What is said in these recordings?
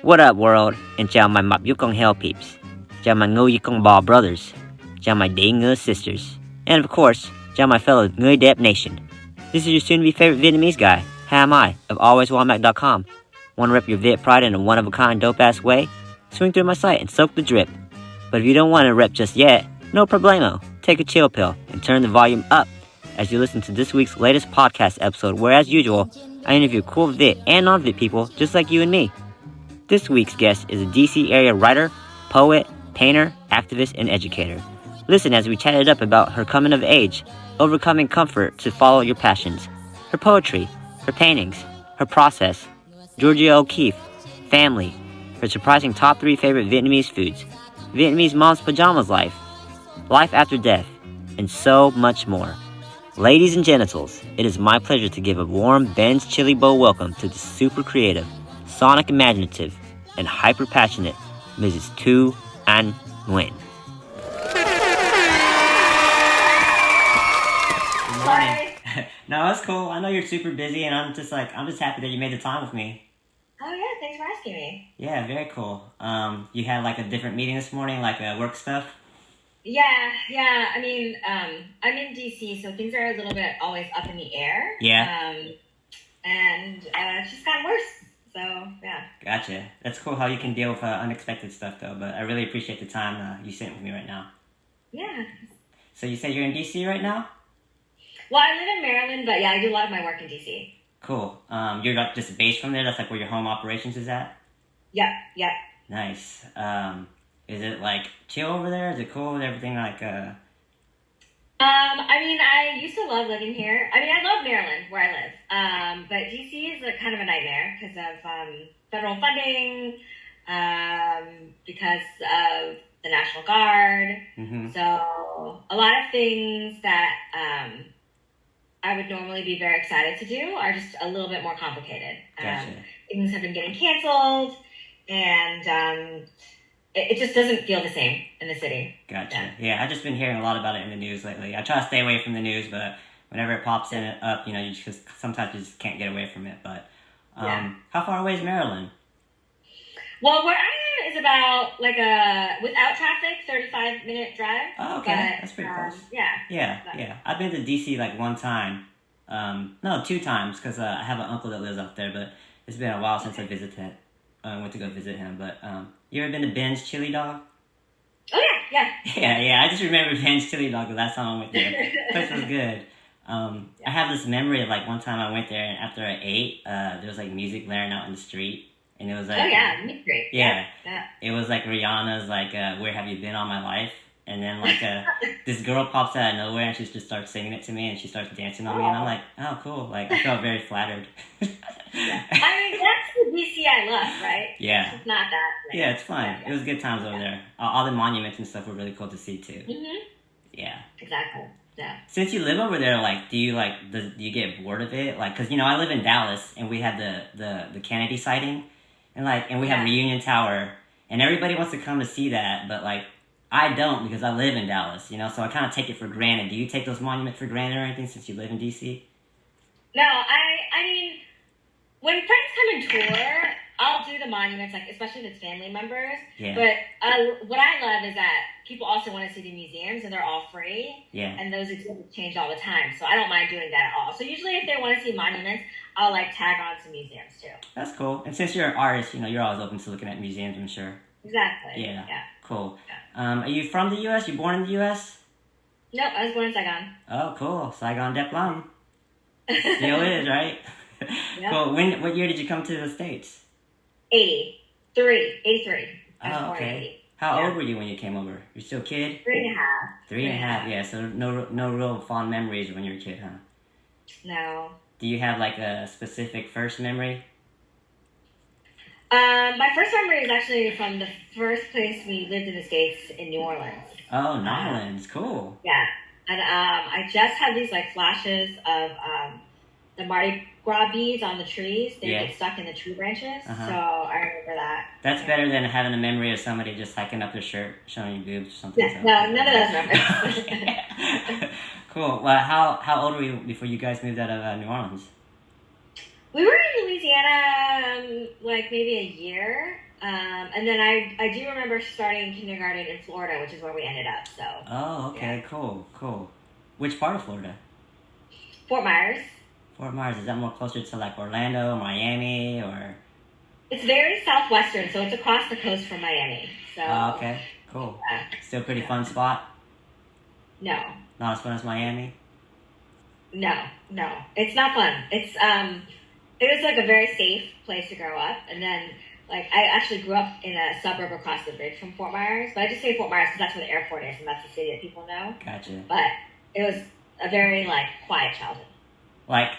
What up, world? And chào my mập yukong hell peeps. Chào my ngu yukong ball brothers. Chào my day ngu sisters. And of course, chào my fellow Nguy Dep Nation. This is your soon-to-be favorite Vietnamese guy, How Am I, of alwayswalmac.com. Want to rep your Viet pride in a one-of-a-kind dope-ass way? Swing through my site and soak the drip. But if you don't want to rep just yet, no problemo. Take a chill pill and turn the volume up as you listen to this week's latest podcast episode where, as usual, I interview cool Viet and non-Viet people just like you and me. This week's guest is a DC area writer, poet, painter, activist, and educator. Listen as we chatted up about her coming of age, overcoming comfort to follow your passions, her poetry, her paintings, her process, Georgia O'Keeffe, family, her surprising top 3 favorite Vietnamese foods, Vietnamese mom's pajamas life, life after death, and so much more. Ladies and genitals, it is my pleasure to give a warm Ben's Chili Bowl welcome to the super creative, sonic imaginative, and hyper-passionate Mrs. Thu Anh Nguyen. Good morning. No, that's cool. I know you're super busy, and I'm just happy that you made the time with me. Oh yeah, thanks for asking me. Yeah, very cool. You had like a different meeting this morning, like work stuff? Yeah. I mean, I'm in DC, so things are a little bit always up in the air. Yeah. And it's just gotten worse. So, yeah. Gotcha. That's cool how you can deal with unexpected stuff, though. But I really appreciate the time you spent with me right now. Yeah. So you said you're in DC right now? Well, I live in Maryland, but yeah, I do a lot of my work in DC. Cool. You're not just based from there? That's like where your home operations is at? Yep. Nice. Is it like chill over there? Is it cool? Is everything like I mean, I used to love living here. I mean, I love Maryland, where I live. But DC is kind of a nightmare because of federal funding, because of the National Guard. Mm-hmm. So a lot of things that I would normally be very excited to do are just a little bit more complicated. Gotcha. Things have been getting canceled, and it just doesn't feel the same in the city. Gotcha. Yeah, I've just been hearing a lot about it in the news lately. I try to stay away from the news, but whenever it pops up, you just sometimes you just can't get away from it. But how far away is Maryland? Well, where I am is about without traffic, 35-minute drive. Oh, okay. That's pretty close. Yeah. I've been to DC like one time. No, 2 times because I have an uncle that lives up there, but it's been a while since I visited. I went to go visit him, but you ever been to Ben's Chili Dog? Oh, yeah. Yeah, I just remember Ben's Chili Dog the last time I went there. The place was good. I have this memory of like one time I went there, and after I ate, there was like music blaring out in the street, and it was like... Oh, yeah, music great. Yeah. It was like Rihanna's like, Where Have You Been All My Life? And then like this girl pops out of nowhere, and she just starts singing it to me, and she starts dancing on me, and I'm like, oh, cool. Like, I felt very flattered. I mean, that's the DC I love, right? Yeah. It's not that. Yeah, it's fun. It was good times over there. All the monuments and stuff were really cool to see, too. Mm-hmm. Yeah. Exactly. Yeah. Since you live over there, like, do you get bored of it? Like, because, I live in Dallas, and we had the Kennedy sighting, and we have Reunion Tower, and everybody wants to come to see that, but, like, I don't because I live in Dallas, so I kind of take it for granted. Do you take those monuments for granted or anything since you live in D.C.? No, I mean, when friends come and tour, I'll do the monuments, like especially if it's family members. Yeah. But what I love is that people also want to see the museums, and they're all free. Yeah. And those exhibits change all the time, so I don't mind doing that at all. So usually, if they want to see monuments, I'll tag on some museums too. That's cool. And since you're an artist, you're always open to looking at museums, I'm sure. Exactly. Yeah. Cool. Yeah. Are you from the U.S.? You born in the U.S.? Nope, I was born in Saigon. Oh, cool. Saigon Dep Lam. Still is, right? Yep. Cool. What year did you come to the States? 83. Oh, okay. How old were you when you came over? You're still a kid? 3.5. 3.5, yeah. So no real fond memories when you were a kid, huh? No. Do you have like a specific first memory? My first memory is actually from the first place we lived in the States in New Orleans. Oh, New Orleans, cool. Yeah, and I just had these flashes of the Mardi Gras beads on the trees. They get stuck in the tree branches, so I remember that. That's better than having a memory of somebody just hiking up their shirt, showing you boobs or something. Yeah, no, none of those memories. Cool. Well, how old were you before you guys moved out of New Orleans? We were in Louisiana Louisiana, like maybe a year. And then I do remember starting kindergarten in Florida, which is where we ended up. So. Oh, okay, yeah. Cool. Which part of Florida? Fort Myers. Fort Myers, is that more closer to like Orlando, Miami, or? It's very southwestern, so it's across the coast from Miami. So. Oh, okay, cool. Still pretty fun spot? No. Not as fun as Miami? No, it's not fun. It's it was like a very safe place to grow up, and then like I actually grew up in a suburb across the bridge from Fort Myers, but I just say Fort Myers because that's where the airport is, and that's the city that people know. Gotcha. But it was a very like quiet childhood. Like,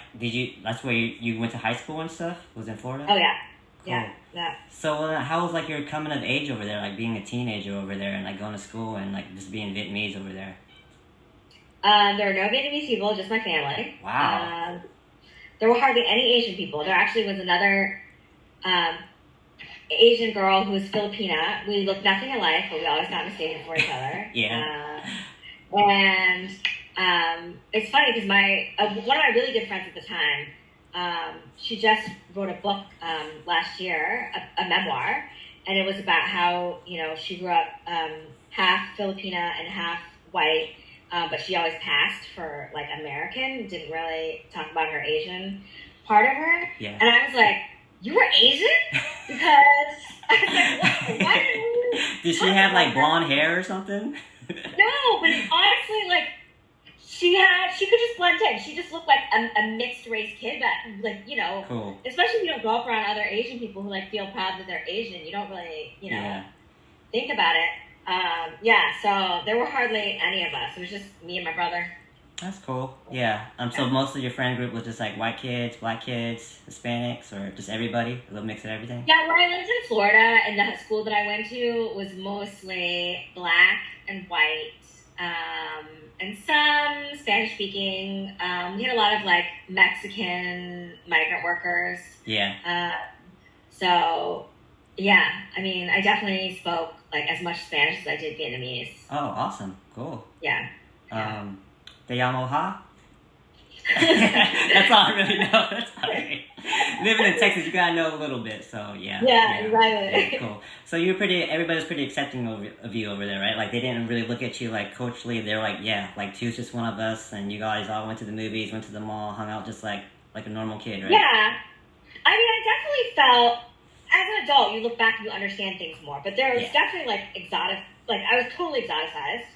that's where you went to high school and stuff? Was in Florida? Oh yeah. Cool. Yeah. So how was like your coming of age over there, like being a teenager over there and like going to school and like just being Vietnamese over there? There are no Vietnamese people, just my family. Wow. There were hardly any Asian people. There actually was another Asian girl who was Filipina. We looked nothing alike, but we always got mistaken for each other. Yeah. And it's funny because one of my really good friends at the time, she just wrote a book last year, a memoir, and it was about how, she grew up half Filipina and half white, but she always passed for like American, didn't really talk about her Asian part of her. Yeah. And I was like, you were Asian? Because I was like, what? Did she have like blonde hair or something? No, but honestly, like, she could just blend in. She just looked like a mixed race kid, but like, Cool. Especially if you don't grow up around other Asian people who like feel proud that they're Asian, you don't really, think about it. So there were hardly any of us. It was just me and my brother. That's cool. Yeah. So most of your friend group was just like white kids, black kids, Hispanics, or just everybody? A little mix of everything? Yeah, where I lived in Florida and the school that I went to was mostly black and white, and some Spanish speaking. We had a lot of like Mexican migrant workers. Yeah. So yeah, I mean, I definitely spoke like as much Spanish as I did Vietnamese. Oh, awesome. Cool. Yeah. Te llamo Ha? That's all I really know. That's all living in Texas, you gotta know a little bit, so yeah. Yeah, exactly. Yeah, cool. So everybody's pretty accepting of you over there, right? Like, they didn't really look at you like culturally. They were like, yeah, like, Tu's just one of us, and you guys all went to the movies, went to the mall, hung out just like a normal kid, right? Yeah. I mean, I definitely felt, as an adult, you look back and you understand things more, but there was definitely, like, I was totally exoticized,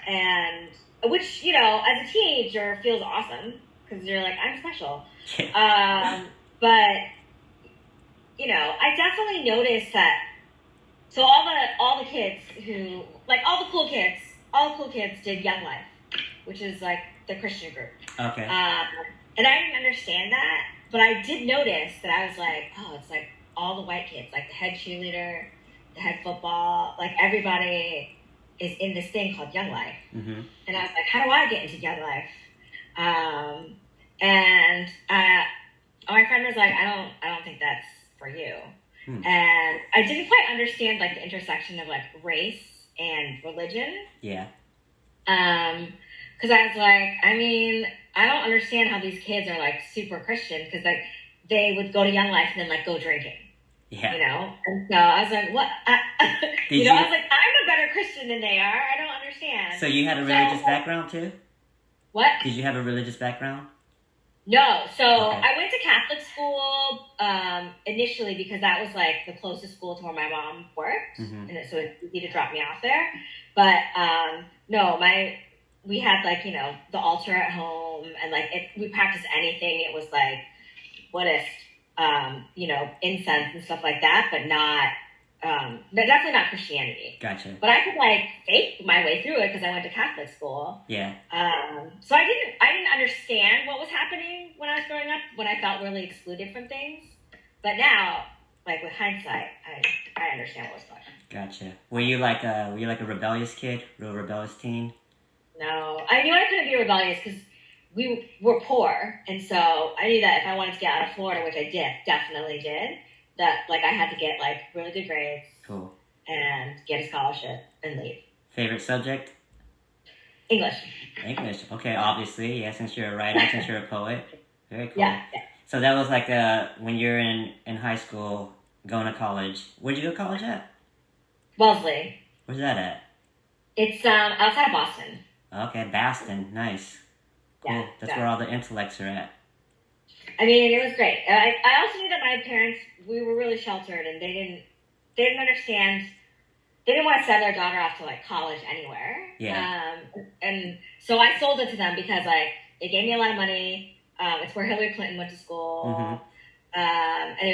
and, which, as a teenager feels awesome, because you're like, I'm special. But, I definitely noticed that, so all the kids who, like, all the cool kids did Young Life, which is, like, the Christian group. Okay. And I didn't understand that, but I did notice that I was like, oh, it's like all the white kids, like the head cheerleader, the head football, like everybody is in this thing called Young Life. Mm-hmm. And I was like, how do I get into Young Life? And my friend was like, I don't think that's for you. And I didn't quite understand like the intersection of like race and religion. Yeah. Because I was like, I mean, I don't understand how these kids are like super Christian, because like they would go to Young Life and then like go drinking. Yeah. And so I was like, what? I was like, I'm a better Christian than they are. I don't understand. So you had a religious background too? What? Did you have a religious background? No. So I went to Catholic school initially because that was like the closest school to where my mom worked. Mm-hmm. And so it's easy to drop me off there. But no, we had like, the altar at home, and like if we practiced anything, it was like Buddhist, incense and stuff like that, but definitely not Christianity. Gotcha. But I could like fake my way through it because I went to Catholic school. Yeah. So I didn't understand what was happening when I was growing up, when I felt really excluded from things. But now, like with hindsight, I understand what was going on. Gotcha. Were you like a rebellious kid, real rebellious teen? No, I knew I couldn't be rebellious because we were poor, and so I knew that if I wanted to get out of Florida, which I definitely did, that like I had to get like really good grades, cool, and get a scholarship and leave. Favorite subject? English. Okay, obviously, yeah. Since you're a writer, since you're a poet, very cool. Yeah. So that was like when you're in high school, going to college. Where'd you go to college at? Wellesley. Where's that at? It's outside of Boston. Okay, Boston. Nice. Cool. Yeah, That's where all the intellects are at. I mean, it was great. I also knew that my parents, we were really sheltered, and they didn't understand. They didn't want to send their daughter off to like college anywhere. Yeah. And so I sold it to them because like it gave me a lot of money. It's where Hillary Clinton went to school. Mm-hmm. And it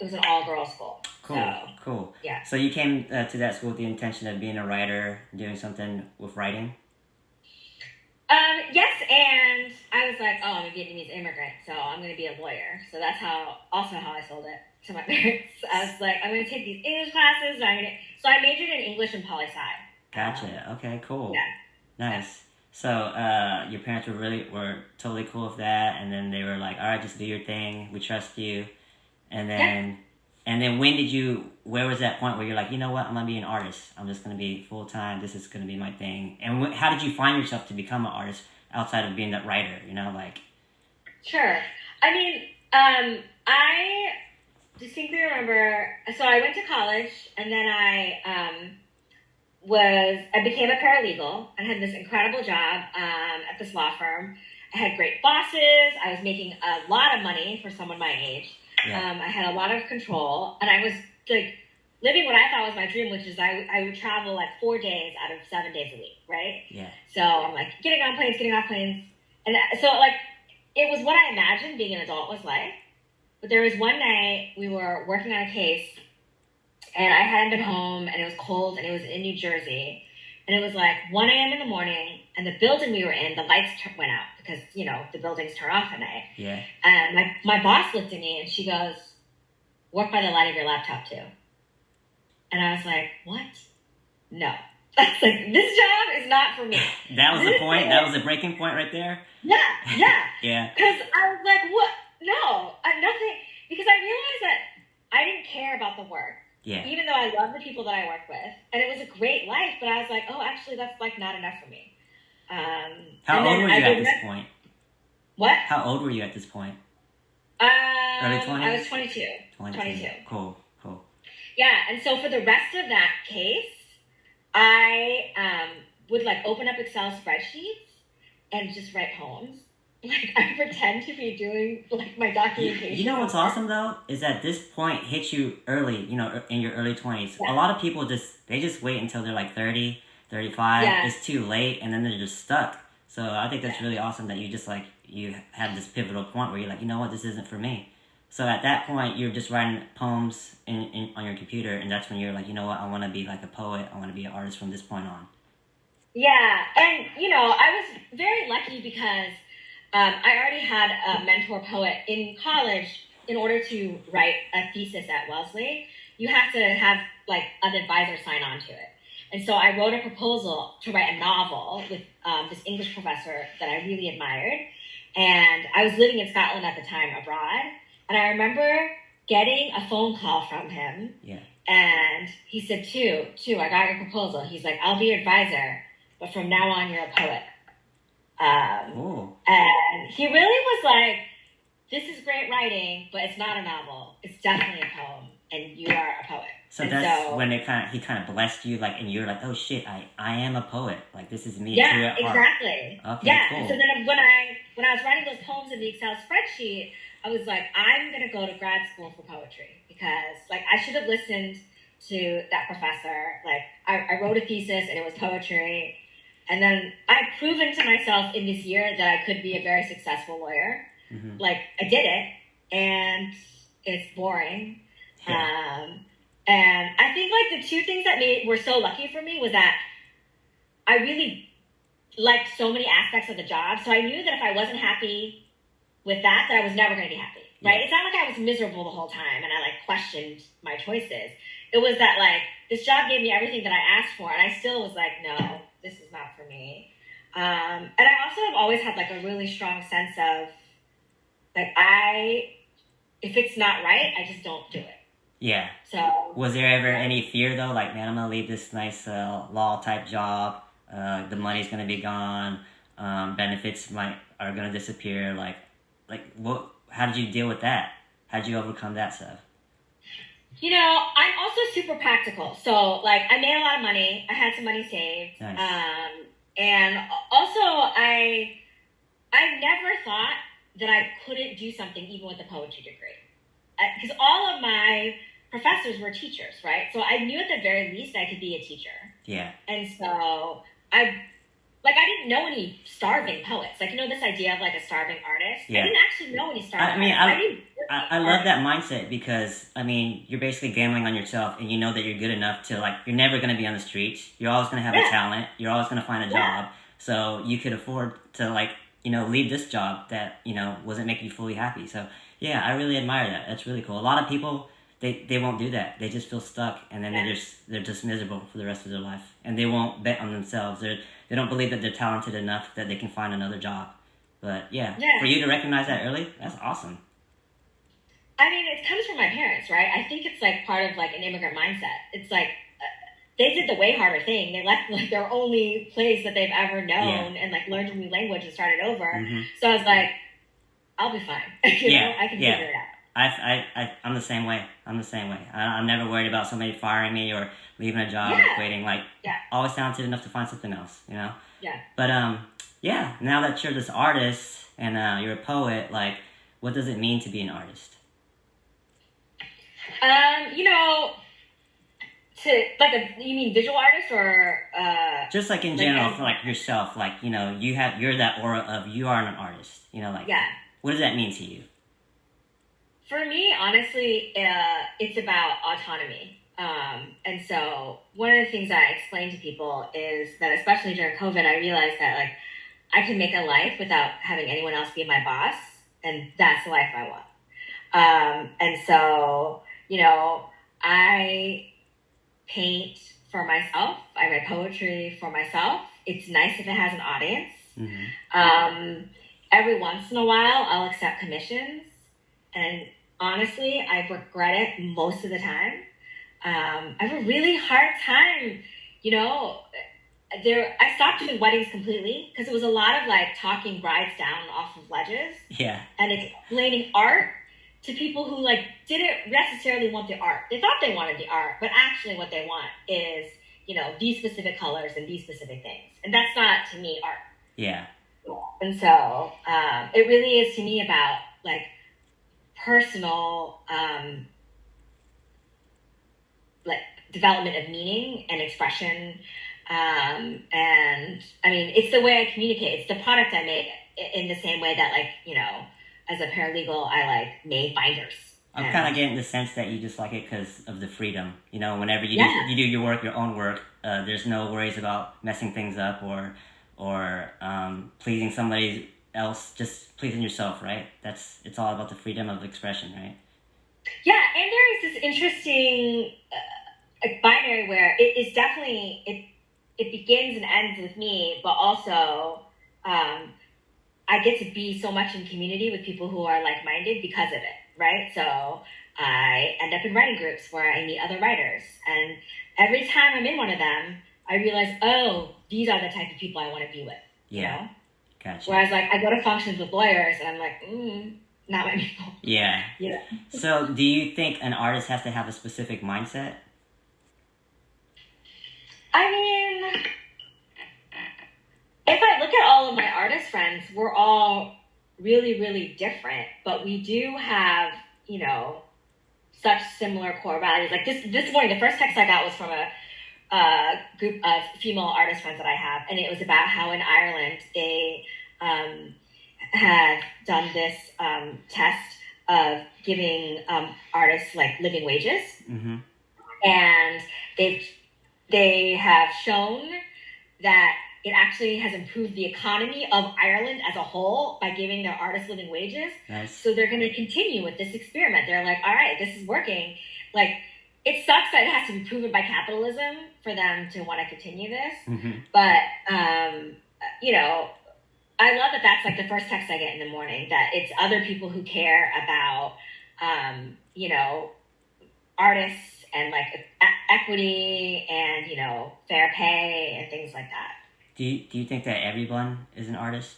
was an all girls school. Cool. So, cool. Yeah. So you came to that school with the intention of being a writer, doing something with writing? Yes, and I was like, oh, I'm a Vietnamese immigrant, so I'm going to be a lawyer. So that's how I sold it to my parents. I was like, I'm going to take these English classes. So I majored in English and poli-sci. Gotcha. Okay, cool. Yeah. Nice. So your parents were totally cool with that, and then they were like, all right, just do your thing. We trust you. And then where was that point where you're like, you know what, I'm going to be an artist. I'm just going to be full-time. This is going to be my thing. And how did you find yourself to become an artist outside of being that writer, like? Sure. I mean, I distinctly remember, so I went to college, and then I became a paralegal and had this incredible job at this law firm. I had great bosses. I was making a lot of money for someone my age. Yeah. I had a lot of control, and I was like living what I thought was my dream, which is I would travel like 4 days out of 7 days a week, right? Yeah. So I'm like getting off planes, and so like it was what I imagined being an adult was like. But there was one night we were working on a case, and I hadn't been home, and it was cold, and it was in New Jersey, and it was like 1 a.m. in the morning, and the building we were in, the lights went out because, the buildings turn off at night. Yeah. And my boss looked at me, and she goes, work by the light of your laptop, too. And I was like, what? No. I was like, this job is not for me. That was the point? That was the breaking point right there? Yeah. Yeah. Because I was like, what? No, nothing. Because I realized that I didn't care about the work. Yeah. Even though I love the people that I work with. And it was a great life, but I was like, oh, actually, that's like not enough for me. How old were you at this point? What? How old were you at this point? Early 20s? I was 22. 22. Cool. Yeah, and so for the rest of that case, I would like open up Excel spreadsheets and just write poems. Like I pretend to be doing like my documentation. You know what's awesome though is that this point hits you early. In your early 20s. Yeah. A lot of people just wait until they're like 30, 35. Yeah. It's too late, and then they're just stuck. So I think that's really awesome that you just like you have this pivotal point where you're like, you know what, this isn't for me. So at that point, you're just writing poems on your computer, and that's when you're like, you know what, I want to be like a poet. I want to be an artist from this point on. Yeah, and I was very lucky because I already had a mentor poet in college. In order to write a thesis at Wellesley, you have to have like an advisor sign on to it. And so I wrote a proposal to write a novel with this English professor that I really admired. And I was living in Scotland at the time abroad. And I remember getting a phone call from him. Yeah. And he said, Two, I got your proposal. He's like, I'll be your advisor, but from now on, you're a poet. And he really was like, this is great writing, but it's not a novel. It's definitely a poem, and you are a poet. So when he kind of blessed you, like, and you're like, oh shit, I am a poet. Like, this is me. Yeah, exactly. Okay, yeah. cool. And so then when I was writing those poems in the Excel spreadsheet, I was like, I'm gonna go to grad school for poetry because like I should have listened to that professor. Like I wrote a thesis and it was poetry, and then I've proven to myself in this year that I could be a very successful lawyer. Mm-hmm. Like I did it, and it's boring. Yeah. And I think like the two things that were so lucky for me was that I really liked so many aspects of the job. So I knew that if I wasn't happy with that I was never going to be happy, right? Yeah. It's not like I was miserable the whole time and I like questioned my choices. It was that like this job gave me everything that I asked for, and I still was like, no, this is not for me. And I also have always had like a really strong sense of like if it's not right, I just don't do it. Yeah. So was there ever any fear though, like, man, I'm gonna leave this nice law type job, the money's gonna be gone, benefits are gonna disappear, like what? how did you deal with that? How did you overcome that stuff? You know, I'm also super practical. So, like, I made a lot of money. I had some money saved. Nice. And also, I never thought that I couldn't do something even with a poetry degree. Because all of my professors were teachers, right? So I knew at the very least I could be a teacher. Yeah. And so I didn't know any starving poets. Like, you know, this idea of like a starving artist. Yeah. I didn't actually know any starving artists. I love that mindset because, I mean, you're basically gambling on yourself and you know that you're good enough to, like, you're never going to be on the streets. You're always going to have a talent. You're always going to find a job. So you could afford to, like, you know, leave this job that, you know, wasn't making you fully happy. So, yeah, I really admire that. That's really cool. A lot of people, they won't do that. They just feel stuck and then they're just miserable for the rest of their life. And they won't bet on themselves. They don't believe that they're talented enough that they can find another job. But, yeah, for you to recognize that early, that's awesome. I mean, it comes from my parents, right? I think it's like part of like an immigrant mindset. It's like they did the way harder thing. They left like their only place that they've ever known and like learned a new language and started over. Mm-hmm. So I was like, I'll be fine. you know, I can figure it out. I'm the same way. I'm never worried about somebody firing me or leaving a job or quitting. Like, always talented enough to find something else, you know? Yeah. But, now that you're this artist and you're a poet, like, what does it mean to be an artist? You know, you mean visual artist or just like in general for like yourself, like, you know, you're that aura of you are an artist, you know, like what does that mean to you? For me, honestly, it's about autonomy. And so one of the things I explain to people is that especially during COVID, I realized that like I can make a life without having anyone else be my boss, and that's the life I want. And so, you know, I paint for myself. I write poetry for myself. It's nice if it has an audience. Mm-hmm. Every once in a while, I'll accept commissions. And honestly, I regret it most of the time. I have a really hard time, you know, I stopped doing weddings completely because it was a lot of like talking brides down off of ledges. Yeah. And explaining art to people who like didn't necessarily want the art. They thought they wanted the art, but actually what they want is, you know, these specific colors and these specific things. And that's not, to me, art. Yeah. And so it really is to me about like personal like development of meaning and expression. And I mean, it's the way I communicate. It's the product I make in the same way that, like, you know, as a paralegal, I like made binders. I'm kind of getting the sense that you just like it because of the freedom. You know, whenever you do your work, your own work, there's no worries about messing things up or pleasing somebody else. Just pleasing yourself, right? It's all about the freedom of expression, right? Yeah, and there is this interesting binary where it is definitely it begins and ends with me, but also I get to be so much in community with people who are like-minded because of it, right? So I end up in writing groups where I meet other writers, and every time I'm in one of them, I realize, oh, these are the type of people I want to be with. Yeah, you know? Gotcha. Whereas, like, I go to functions with lawyers, and I'm like, not my people. Yeah. Yeah. So, do you think an artist has to have a specific mindset? I mean, if I look at all of my artist friends, we're all really, really different, but we do have, you know, such similar core values. Like this morning, the first text I got was from a group of female artist friends that I have, and it was about how in Ireland they had done this test of giving artists like living wages, mm-hmm. and they have shown that it actually has improved the economy of Ireland as a whole by giving their artists living wages. Nice. So they're going to continue with this experiment. They're like, all right, this is working. Like, it sucks that it has to be proven by capitalism for them to want to continue this. Mm-hmm. But, you know, I love that that's like the first text I get in the morning, that it's other people who care about, you know, artists and like equity and, you know, fair pay and things like that. Do you think that everyone is an artist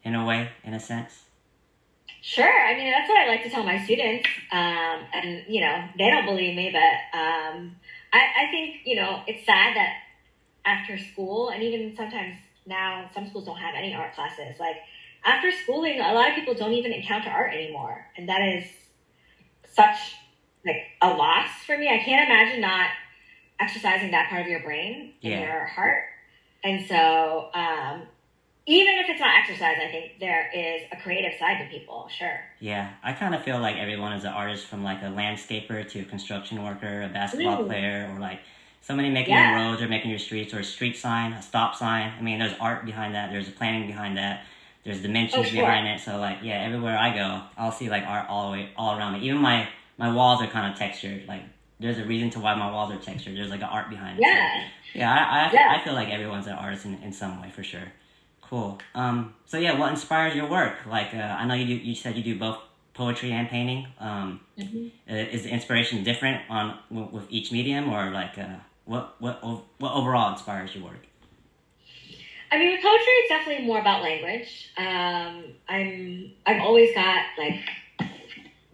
in a way, in a sense? Sure. I mean, that's what I like to tell my students. And, they don't believe me, but I think, it's sad that after school, and even sometimes now, some schools don't have any art classes. Like, after schooling, a lot of people don't even encounter art anymore. And that is such, like, a loss for me. I can't imagine not exercising that part of your brain and your heart. And so, even if it's not exercise, I think there is a creative side to people, sure. Yeah, I kind of feel like everyone is an artist, from like a landscaper to a construction worker, a basketball player, or like somebody making your roads or making your streets, or a street sign, a stop sign. I mean, there's art behind that. There's a planning behind that. There's dimensions behind it. So like, yeah, everywhere I go, I'll see like art all around me. Even my walls are kind of textured. Like, there's a reason to why my walls are textured. There's like an art behind it. Yeah. So, I feel like everyone's an artist in some way, for sure. Cool. So yeah, what inspires your work? Like, I know you said you do both poetry and painting. Is the inspiration different with each medium, or like, what overall inspires your work? I mean, with poetry, it's definitely more about language. I've always got like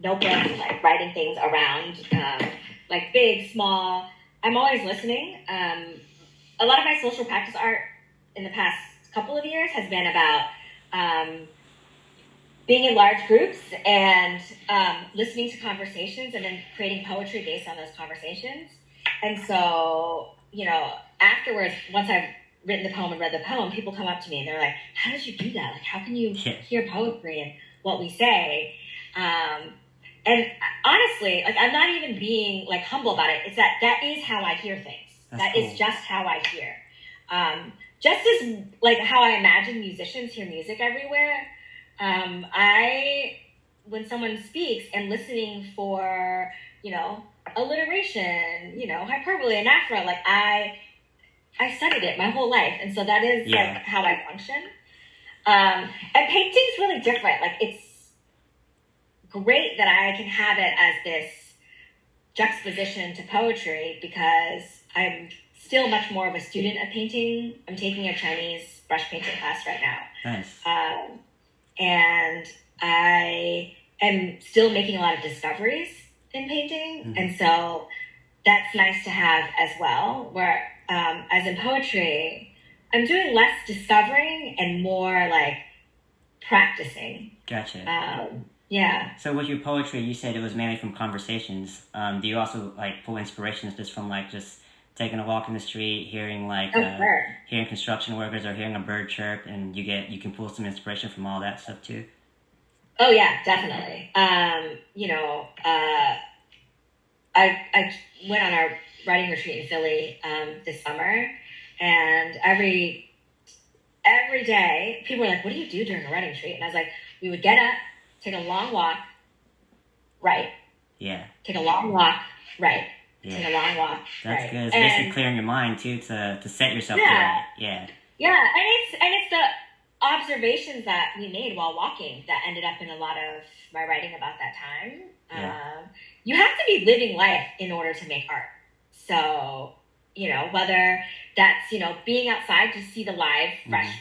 notebooks, like writing things around, like big, small. I'm always listening. A lot of my social practice art in the past couple of years has been about being in large groups and listening to conversations and then creating poetry based on those conversations. And so, afterwards, once I've written the poem and read the poem, people come up to me and they're like, how did you do that? Like, how can you hear poetry in what we say? And honestly, like, I'm not even being like humble about it. It's that is how I hear things. That's cool. Is just how I hear. Just as like how I imagine musicians hear music everywhere. When someone speaks, and listening for, alliteration, hyperbole, anaphora, like I studied it my whole life. And so that is like how I function. And painting's really different. Like, it's great that I can have it as this juxtaposition to poetry, because I'm still much more of a student of painting. I'm taking a Chinese brush painting class right now. Nice. And I am still making a lot of discoveries in painting. Mm-hmm. And so that's nice to have as well, where as in poetry, I'm doing less discovering and more like practicing. Gotcha. Yeah. So with your poetry, you said it was mainly from conversations. Do you also like pull inspirations just from like just taking a walk in the street, hearing like hearing construction workers or hearing a bird chirp, and you can pull some inspiration from all that stuff too? Oh yeah, definitely. I went on our writing retreat in Philly this summer, and every day people were like, "What do you do during a writing retreat?" And I was like, "We would get up, take a long walk, write. Yeah. Take a long walk, write. Yeah. Take a long walk, That's write." good. It's basically clearing your mind too to set yourself to write. Yeah. Yeah, and it's the observations that we made while walking that ended up in a lot of my writing about that time. Yeah. You have to be living life in order to make art. So, whether that's, being outside to see the live, fresh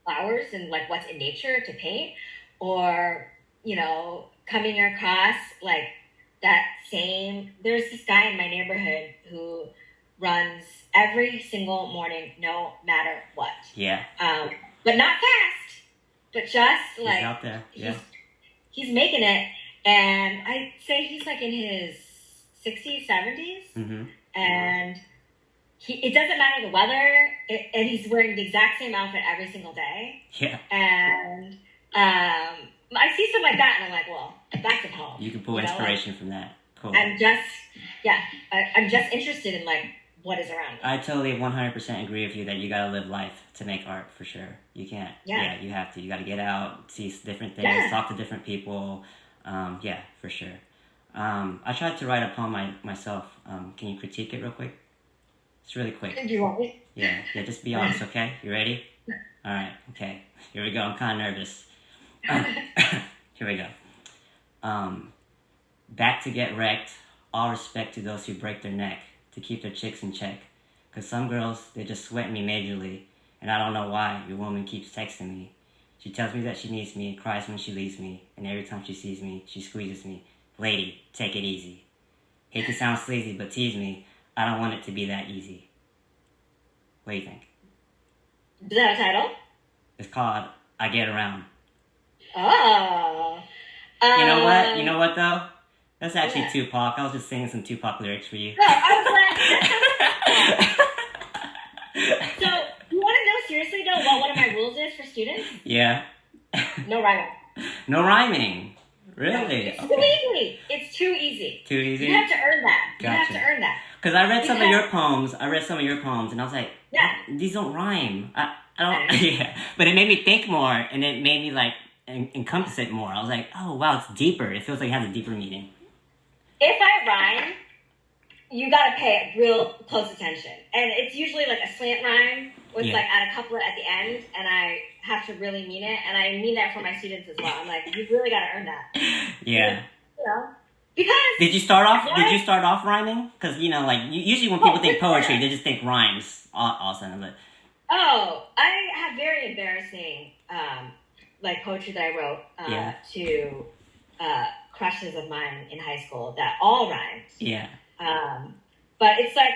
flowers and like what's in nature to paint, or, coming across like there's this guy in my neighborhood who runs every single morning, no matter what. Yeah. But not fast, but just like, he's out there. Yeah. He's making it. And I'd say he's like in his 60s, 70s. Mm-hmm. And it doesn't matter the weather. And he's wearing the exact same outfit every single day. Yeah. And I see stuff like that and I'm like, well, that's a poem. You can pull inspiration from that. Cool. I'm just interested in like what is around me. I totally 100% agree with you that you gotta live life to make art, for sure. You can't. Yeah, you have to. You gotta get out, see different things, talk to different people. Yeah, for sure. I tried to write a poem myself. Can you critique it real quick? It's really quick. Do you want me? Yeah, just be honest, okay? You ready? All right, okay. Here we go. I'm kind of nervous. Here we go. Back to get wrecked. All respect to those who break their neck to keep their chicks in check. Cause some girls, they just sweat me majorly. And I don't know why. Your woman keeps texting me. She tells me that she needs me, cries when she leaves me, and every time she sees me, she squeezes me. Lady, take it easy. Hate to sound sleazy, but tease me. I don't want it to be that easy. What do you think? Does that have a title? It's called I Get Around. Oh. You know what? You know what, though? That's actually Tupac. I was just singing some Tupac lyrics for you. No, I was like... So, you want to know seriously, though, what one of my rules is for students? Yeah. No rhyming. No rhyming? Really? It's too easy. It's too easy. Too easy? You have to earn that. Gotcha. You have to earn that. Because I read some of your poems. And I was like, Yeah. these don't rhyme. I don't... Yeah. But it made me think more, and it made me, like, encompass it more. I was like, oh, wow, it's deeper. It feels like it has a deeper meaning. If I rhyme, you gotta pay real close attention. And it's usually like a slant rhyme with like at a couplet at the end, and I have to really mean it. And I mean that for my students as well. I'm like, you really gotta earn that. Yeah. You know? Because Did you start off rhyming? Because, you know, like, usually when people think poetry, they just think rhymes all of a sudden. But... Oh, I have very embarrassing like poetry that I wrote to crushes of mine in high school that all rhymed. Yeah. But it's like,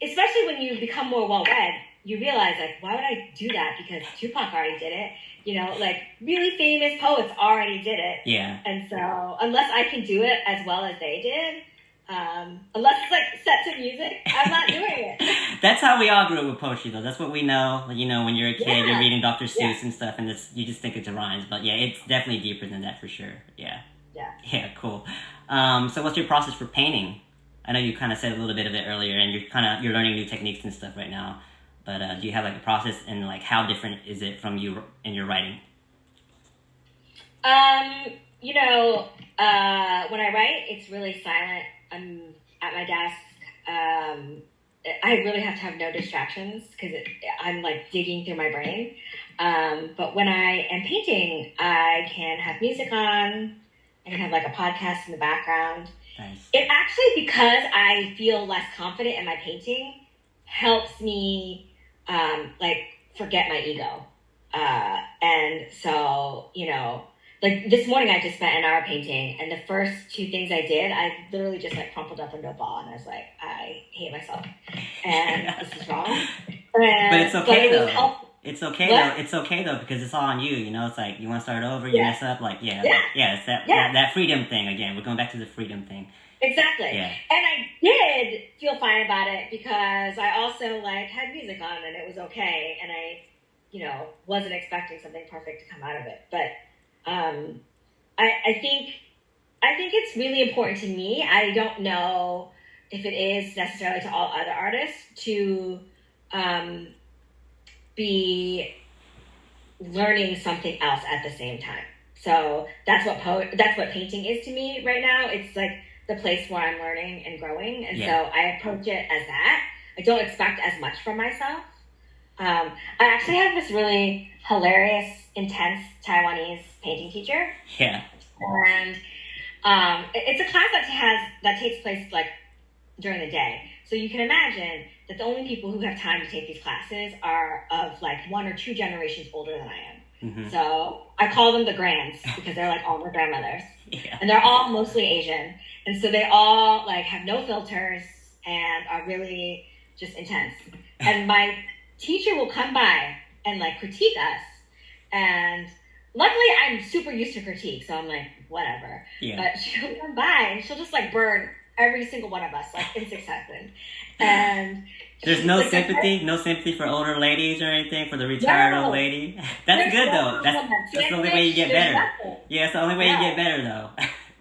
especially when you become more well-read, you realize, like, why would I do that? Because Tupac already did it. You know, like, really famous poets already did it. Yeah. And so, unless I can do it as well as they did, unless it's, like, set to music, I'm not doing it. That's how we all grew up with poetry, though. That's what we know. You know, when you're a kid, you're reading Dr. Seuss and stuff, and you just think it's rhymes. But, yeah, it's definitely deeper than that for sure. Yeah. Yeah. Yeah, cool. So what's your process for painting? I know you kind of said a little bit of it earlier, and you're learning new techniques and stuff right now. But do you have like a process, and like how different is it from you in your writing? You know, when I write, it's really silent. I'm at my desk. I really have to have no distractions because I'm like digging through my brain. But when I am painting, I can have music on. I can have like a podcast in the background. Nice. It actually, because I feel less confident in my painting, helps me like forget my ego. And so, you know, like this morning I just spent an hour painting, and the first two things I did, I literally just like crumpled up into a ball, and I was like, I hate myself, and this is wrong. But it's okay though. It's okay though. It's okay though because it's all on you. You know, it's like you want to start over, you mess up, like it's that freedom thing again. We're going back to the freedom thing. Exactly. Yeah. And I did feel fine about it because I also like had music on and it was okay, and I, you know, wasn't expecting something perfect to come out of it. But I think it's really important to me. I don't know if it is necessarily to all other artists to be learning something else at the same time. So that's what painting is to me right now. It's like the place where I'm learning and growing, and so I approach it as that. I don't expect as much from myself. I actually have this really hilarious, intense Taiwanese painting teacher. Yeah. And it's a class that takes place like during the day. So you can imagine that the only people who have time to take these classes are of like 1 or 2 generations older than I am. Mm-hmm. So I call them the grands because they're like all my grandmothers. Yeah. And they're all mostly Asian. And so they all like have no filters and are really just intense. And my teacher will come by and like critique us. And luckily I'm super used to critique, so I'm like, whatever. Yeah. But she'll come by and she'll just like burn every single one of us like in succession. And there's no sympathy for older ladies or anything, for the retired old lady. That's good though. That's the only way you get better. Nothing. Yeah, it's the only way you get better though.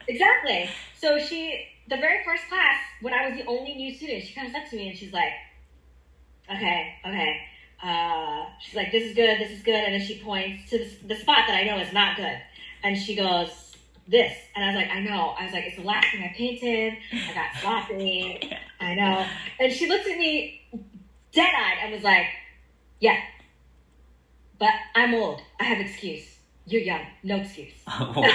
Exactly. So the very first class, when I was the only new student, she comes up to me and she's like, okay. She's like, this is good, and then she points to the spot that I know is not good. And she goes, this. And I was like, I know. I was like, it's the last thing I painted. I got sloppy. I know. And she looked at me dead-eyed and was like, yeah, but I'm old. I have excuse. You're young. No excuse. Oh, wow.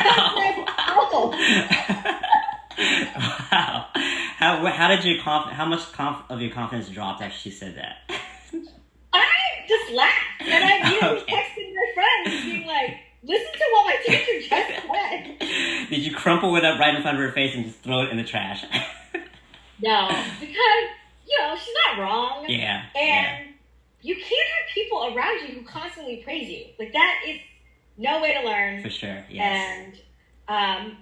Wow. How did how much of your confidence dropped after she said that? I just laughed. And I immediately texted my friends being like, listen to what my teacher just said. Did you crumple it up right in front of her face and just throw it in the trash? No, because, she's not wrong. Yeah. And you can't have people around you who constantly praise you. Like, that is no way to learn. For sure, yes. And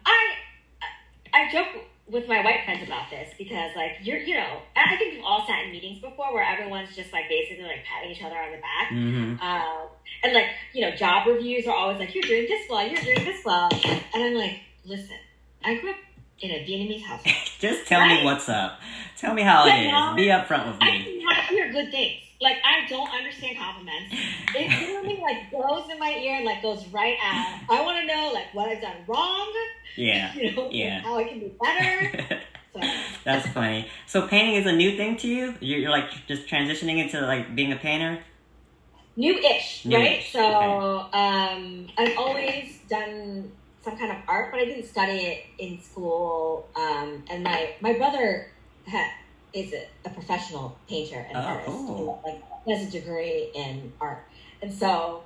I joke with my white friends about this because, like, I think we've all sat in meetings before where everyone's just, like, basically, like, patting each other on the back. Mm-hmm. And, like, job reviews are always like, you're doing this well, you're doing this well. And I'm like, listen, I grew up in a Vietnamese household. Just tell me what's up. Tell me how it is. Be upfront with me. I do not hear good things. Like, I don't understand compliments. It literally, like, goes in my ear and, like, goes right out. I want to know, like, what I've done wrong. Yeah. How I can be better. So. That's funny. So painting is a new thing to you? You're like, just transitioning into, like, being a painter? New-ish, right? So, okay. I've always done some kind of art, but I didn't study it in school. And my brother is a professional painter and artist. Cool. Like, he has a degree in art. And so,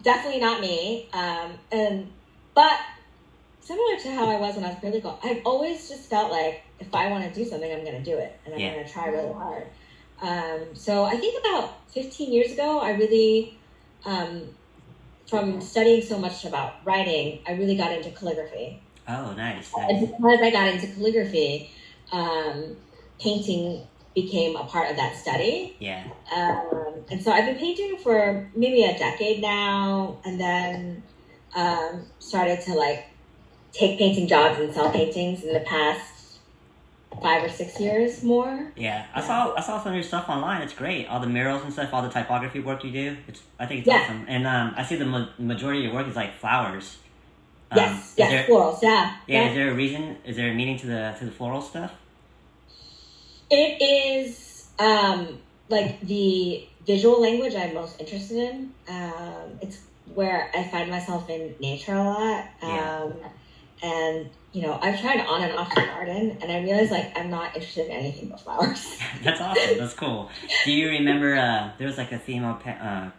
definitely not me. But similar to how I was when I was really little, I've always just felt like if I want to do something, I'm going to do it. And I'm going to try really hard. So I think about 15 years ago, I really, from studying so much about writing, I really got into calligraphy. Oh, nice. And because I got into calligraphy, painting became a part of that study. Yeah. And so I've been painting for maybe a decade now, and then started to, like, take painting jobs and sell paintings in the past 5 or 6 years more. Yeah, I saw some of your stuff online. It's great. All the murals and stuff, all the typography work you do. I think it's awesome. And I see the majority of your work is like flowers. Yes, florals. Yeah. Is there a reason? Is there a meaning to the floral stuff? It is like the visual language I'm most interested in. It's where I find myself in nature a lot. And I've tried on and off to garden, and I realized, like, I'm not interested in anything but flowers. That's awesome. That's cool. Do you remember there was like a female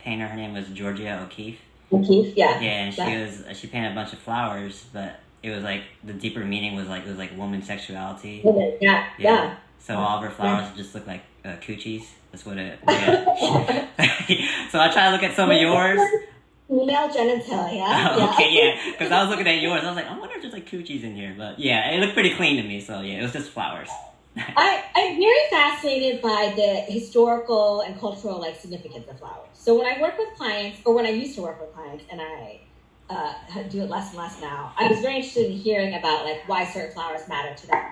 painter? Her name was Georgia O'Keeffe. O'Keeffe, yeah. Yeah, and she painted a bunch of flowers, but it was like the deeper meaning was like it was like woman sexuality. Yeah. So all of her flowers just look like coochies. That's what it. Yeah. So I try to look at some of yours. Female genitalia. Okay, yeah. Because I was looking at yours, I was like, I wonder if there's like coochies in here. But yeah, it looked pretty clean to me. So yeah, it was just flowers. I'm very fascinated by the historical and cultural, like, significance of flowers. So when I work with clients, or when I used to work with clients, and I do it less and less now, I was very interested in hearing about, like, why certain flowers matter to them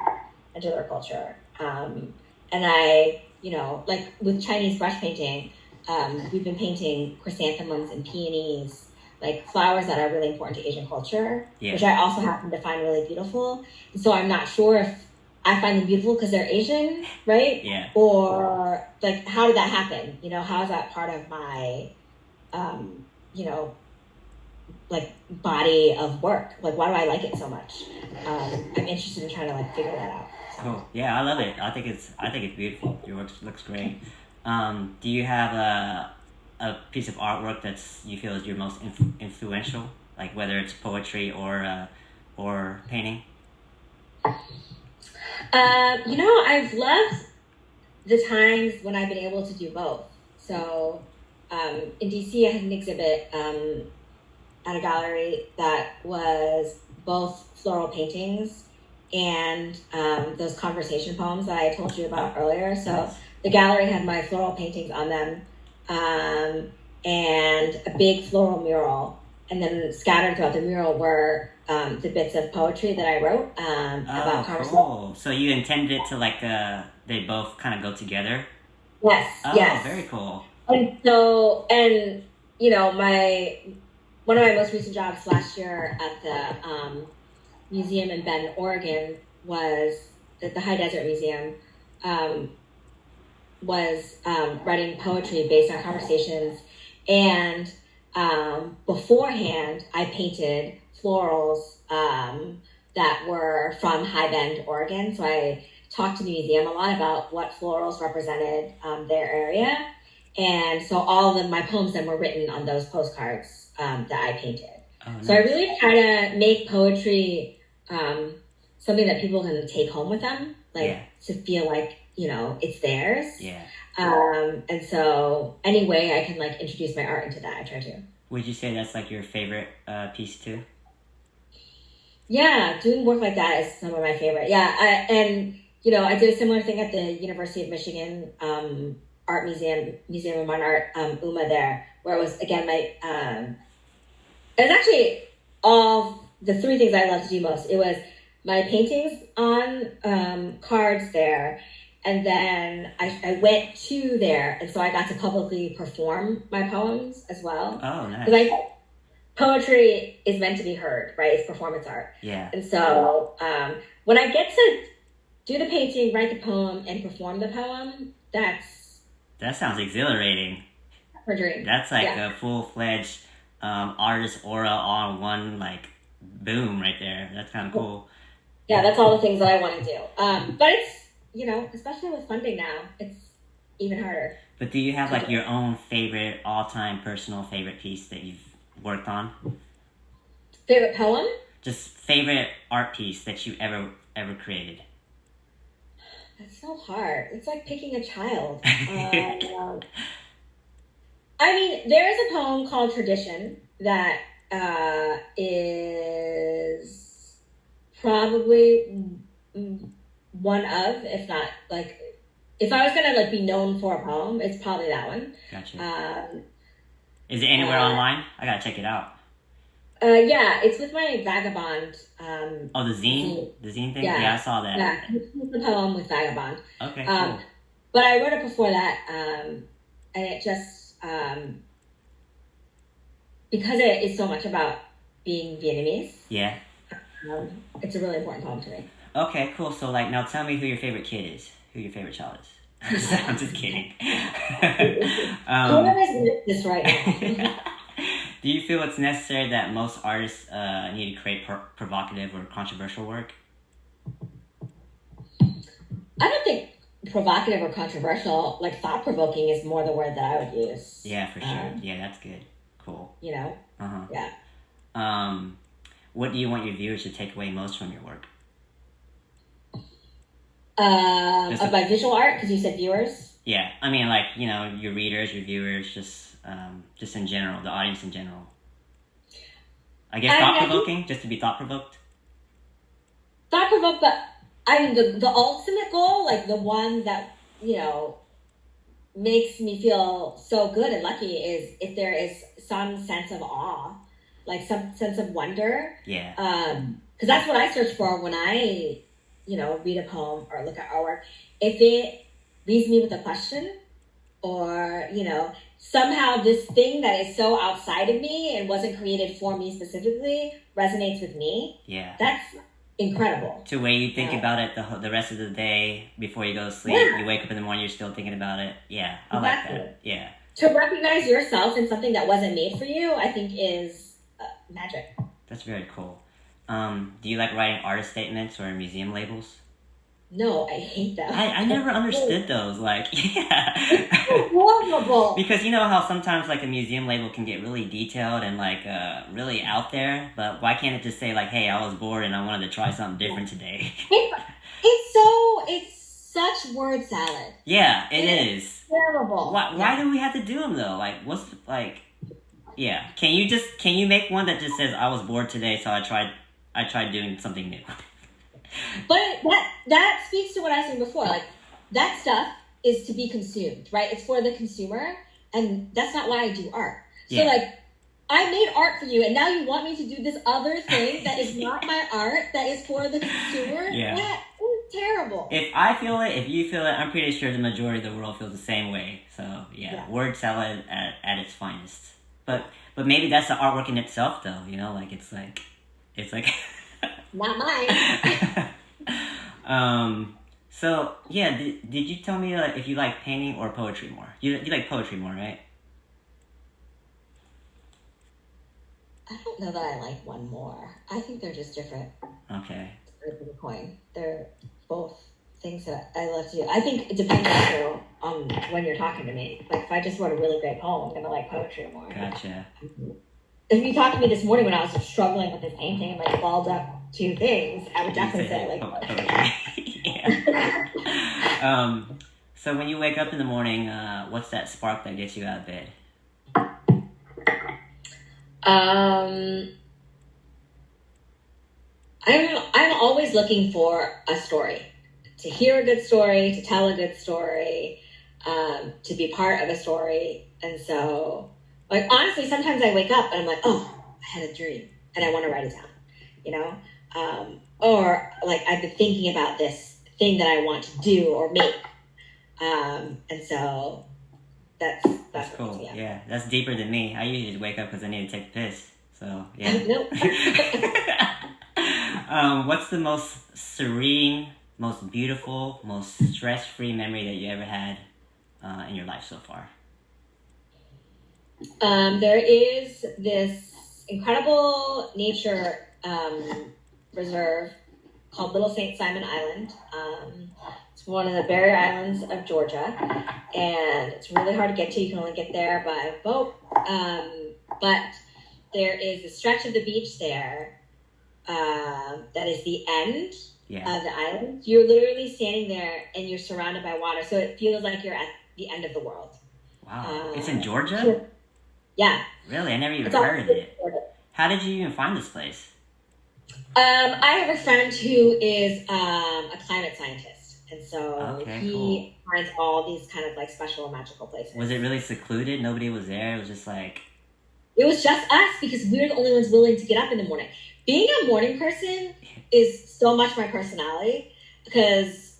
and to their culture. And I, like with Chinese brush painting, we've been painting chrysanthemums and peonies, like flowers that are really important to Asian culture, which I also happen to find really beautiful. And so I'm not sure if I find them beautiful because they're Asian, right? Yeah. Or, like, how did that happen? How is that part of my, like, body of work? Like, why do I like it so much? I'm interested in trying to, like, figure that out. Cool. Yeah, I love it. I think it's beautiful. Your work looks great. Do you have a piece of artwork you feel is your most influential, like whether it's poetry or painting? I've loved the times when I've been able to do both. So in DC, I had an exhibit at a gallery that was both floral paintings and those conversation poems that I told you about earlier. So the gallery had my floral paintings on them, and a big floral mural. And then scattered throughout the mural were the bits of poetry that I wrote about conversation. Cool. So you intended it to, like, they both kind of go together? Yes. Oh, very cool. And so, one of my most recent jobs last year at the museum in Bend, Oregon, was at the High Desert Museum, was writing poetry based on conversations. And beforehand, I painted florals that were from High Bend, Oregon. So I talked to the museum a lot about what florals represented their area. And so all of my poems then were written on those postcards that I painted. Oh, nice. So I really try to make poetry something that people can take home with them, to feel like, it's theirs. Yeah. And so any way I can introduce my art into that, I try to. Would you say that's your favorite piece too? Yeah, doing work like that is some of my favorite. Yeah, I did a similar thing at the University of Michigan Art Museum of Modern Art, UMA there, where it was, again, it was actually all the three things I love to do most. It was my paintings on cards there, and then I went to there, and so I got to publicly perform my poems as well. Oh, nice. Because poetry is meant to be heard, right? It's performance art. Yeah. And so when I get to do the painting, write the poem, and perform the poem, that sounds exhilarating. Her dream. That's a full-fledged artist aura on one, boom right there. That's kind of cool. Yeah, that's all the things that I want to do. But it's, especially with funding now, it's even harder. But do you have your own favorite, all-time personal favorite piece that you've worked on? Favorite poem? Just favorite art piece that you ever created. That's so hard. It's like picking a child. I mean, there is a poem called Tradition that is probably one of, if not, if I was going to be known for a poem, it's probably that one. Gotcha. Is it anywhere online? I gotta check it out. Yeah, it's with my Vagabond. The zine? The zine thing? Yeah, I saw that. Yeah, it's the poem with Vagabond. Okay, cool. But I wrote it before that, and it just, because it is so much about being Vietnamese. Yeah. It's a really important poem to me. Okay, cool. So, now tell me who your favorite kid is. Who your favorite child is. I'm just kidding. Whoever is this right now. Do you feel it's necessary that most artists need to create provocative or controversial work? I don't think provocative or controversial, thought-provoking is more the word that I would use. Yeah, for sure. Yeah, that's good. Cool. Uh-huh. Yeah. What do you want your viewers to take away most from your work? Of my visual art, because you said viewers? Yeah, I mean, your readers, your viewers, just in general, the audience in general. I guess thought-provoking, just to be thought-provoked? Thought-provoked, but I mean, the ultimate goal, the one that, makes me feel so good and lucky is if there is some sense of awe, some sense of wonder. Yeah. Because that's what I search for when I, read a poem or look at artwork. If it leaves me with a question, or, somehow this thing that is so outside of me and wasn't created for me specifically resonates with me. Yeah. That's incredible. To where you think about it the rest of the day before you go to sleep. Yeah. You wake up in the morning, you're still thinking about it. Yeah, I like that. Yeah. To recognize yourself in something that wasn't made for you, I think is magic. That's very cool. Do you like writing artist statements or museum labels? No, I hate them. I never understood those. Yeah. It's horrible. Because you know how sometimes a museum label can get really detailed and really out there, but why can't it just say hey, I was bored and I wanted to try something different today? It's such word salad. Yeah, it is. Terrible. Why do we have to do them though? Yeah. Can you make one that just says I was bored today, so I tried doing something new? But that speaks to what I was saying before. That stuff is to be consumed, right? It's for the consumer, and that's not why I do art. So I made art for you, and now you want me to do this other thing that is not my art, that is for the consumer? Yeah. That is terrible. If I feel it, if you feel it, I'm pretty sure the majority of the world feels the same way. So yeah. Word salad at its finest. But maybe that's the artwork in itself, though. It's like. Not mine. So yeah, did you tell me if you like painting or poetry more? You like poetry more, right? I don't know that I like one more. I think they're just different. Okay. Sides of the coin. They're both things that I love to do. I think it depends also when you're talking to me. Like if I just wrote a really great poem, I'm gonna like poetry more. Gotcha. If you talked to me this morning when I was struggling with this painting and like balled up two things, I would definitely say like poetry. Yeah. So when you wake up in the morning, what's that spark that gets you out of bed? I'm always looking for a story, to hear a good story, to tell a good story, to be part of a story. And so, like, honestly, sometimes I wake up and I'm like, oh, I had a dream and I want to write it down, you know? Or like I've been thinking about this thing that I want to do or make. And so that's cool. Yeah, that's deeper than me. I usually just wake up because I need to take a piss. So, yeah. Nope. What's the most serene, most beautiful, most stress-free memory that you ever had in your life so far? There is this incredible nature reserve called Little St. Simon Island. It's one of the barrier islands of Georgia, and it's really hard to get to. You can only get there by boat. But there is a stretch of the beach there that is the end of the island. You're literally standing there, and you're surrounded by water, so it feels like you're at the end of the world. Wow. It's in Georgia? Yeah. Really? I never even heard of it. How did you even find this place? I have a friend who is a climate scientist, and so he finds all these kind of like special magical places. Was it really secluded? Nobody was there? It was just like... It was just us because we're the only ones willing to get up in the morning. Being a morning person is so much my personality because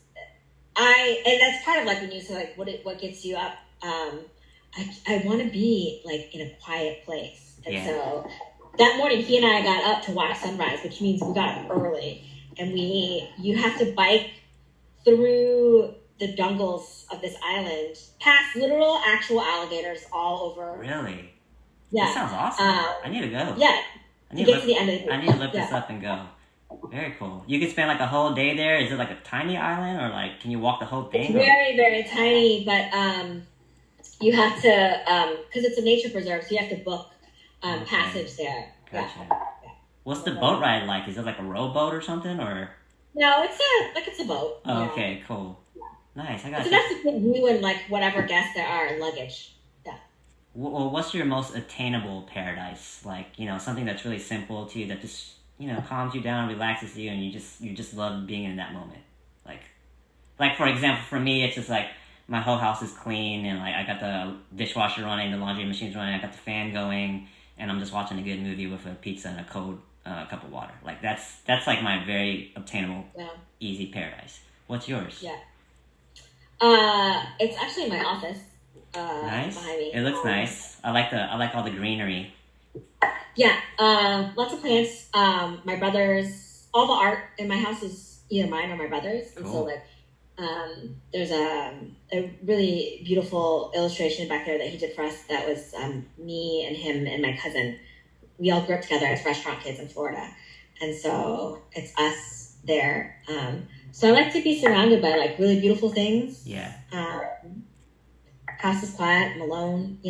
and that's part of like when you say like what gets you up. I want to be like in a quiet place, and so that morning he and I got up to watch sunrise, which means we got up early, and you have to bike through the jungles of this island, past literal actual alligators all over. Really? Yeah. That sounds awesome. I need to go. Yeah. I need to look this up and go. Very cool. You could spend like a whole day there. Is it like a tiny island, or like can you walk the whole thing? It's very, very tiny, but you have to because it's a nature preserve, so you have to book passage there. Gotcha. Yeah. What's the boat ride like? Is it like a rowboat or something, or? No, it's a boat. Oh, okay, cool. Nice. I got it's enough to fit you and like whatever guests there are and luggage. Yeah. Well, what's your most attainable paradise? Like, something that's really simple to you that just calms you down, relaxes you, and you just love being in that moment. Like for example, for me, it's just like my whole house is clean, and like I got the dishwasher running, the laundry machine's running, I got the fan going, and I'm just watching a good movie with a pizza and a cold cup of water. Like that's like my very obtainable, easy paradise. What's yours? Yeah. It's actually in my office. Nice. Behind me. It looks nice. I like all the greenery. Yeah. Lots of plants. My brother's, all the art in my house is either mine or my brother's. Cool. And so like, there's a really beautiful illustration back there that he did for us. That was me and him and my cousin. We all grew up together as restaurant kids in Florida, and so it's us there. So I like to be surrounded by like really beautiful things. Yeah. House is quiet. I'm alone.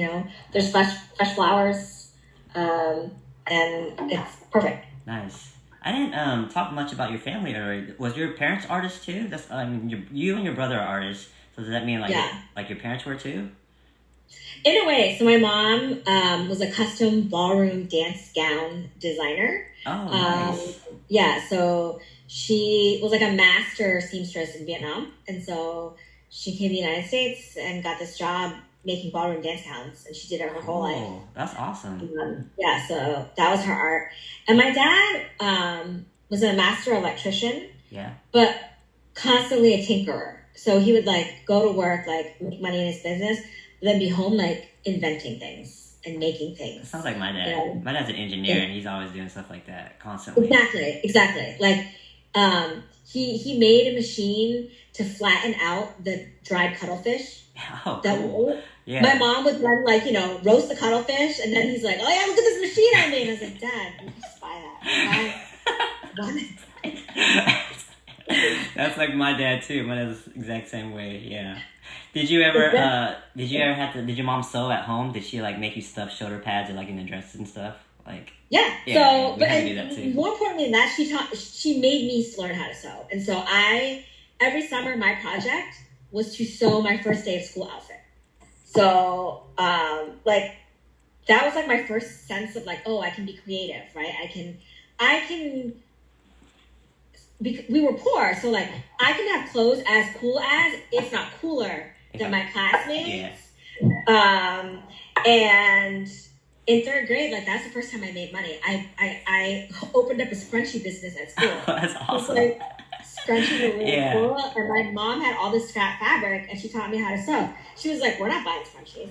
There's fresh flowers, and it's perfect. Nice. I didn't talk much about your family earlier. Was your parents artists too? You and your brother are artists. So does that mean like your parents were too? In a way. So my mom was a custom ballroom dance gown designer. Oh, nice. Yeah. So she was like a master seamstress in Vietnam, and so she came to the United States and got this job making ballroom dance gowns, and she did it her whole life. That's awesome. So that was her art. And my dad was a master electrician, but constantly a tinkerer. So he would like go to work, like make money in his business, but then be home like inventing things and making things. That sounds like my dad. My dad's an engineer, and he's always doing stuff like that constantly. Exactly. Like he made a machine to flatten out the dried cuttlefish. Oh, cool. Yeah. My mom would then roast the cuttlefish, and then he's like, "Oh yeah, look at this machine I made." I was like, "Dad, you just buy that." That's like my dad too. My dad's the exact same way. Yeah. Did you ever have to? Did your mom sew at home? Did she like make you stuff shoulder pads or like in the dresses and stuff? Like Yeah. yeah, So, we but had to do that too. more importantly than that, she made me learn how to sew, and so every summer my project was to sew my first day of school outfit. So like that was like my first sense of like, oh, I can be creative, right? I can. We were poor, so like I can have clothes as cool as, if not cooler, than my classmates. Yeah. And in third grade, like that's the first time I made money. I opened up a scrunchie business at school. That's awesome. Like, scrunchies are really cool, and my mom had all this scrap fabric, and she taught me how to sew. She was like, "We're not buying scrunchies,"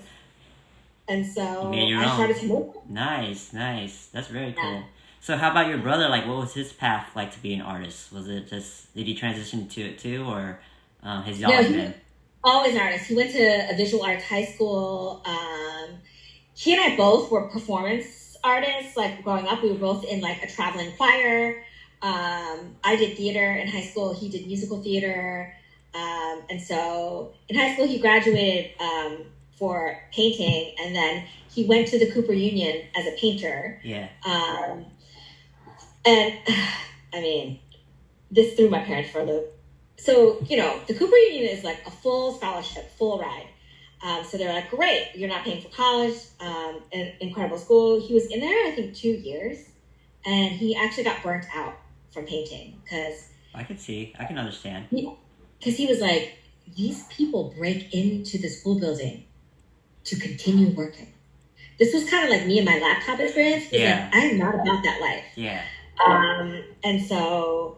and so I started to make them. Nice. That's very cool. So how about your brother? Like, what was his path like to be an artist? Was it just, did he transition to it too, or has he always been? Always an artist. He went to a visual arts high school. He and I both were performance artists. Like growing up, we were both in like a traveling choir. I did theater in high school. He did musical theater. And so in high school, he graduated for painting, and then he went to the Cooper Union as a painter. Yeah. And I mean, this threw my parents for a loop. So, you know, the Cooper Union is like a full scholarship, full ride. So they're like, great, you're not paying for college, an incredible school. He was in there, I think, 2 years, and he actually got burnt out from painting because I can understand. Because he was like, these people break into the school building to continue working. This was kind of like me and my laptop experience. Yeah. Like, I'm not about that life. Yeah. And so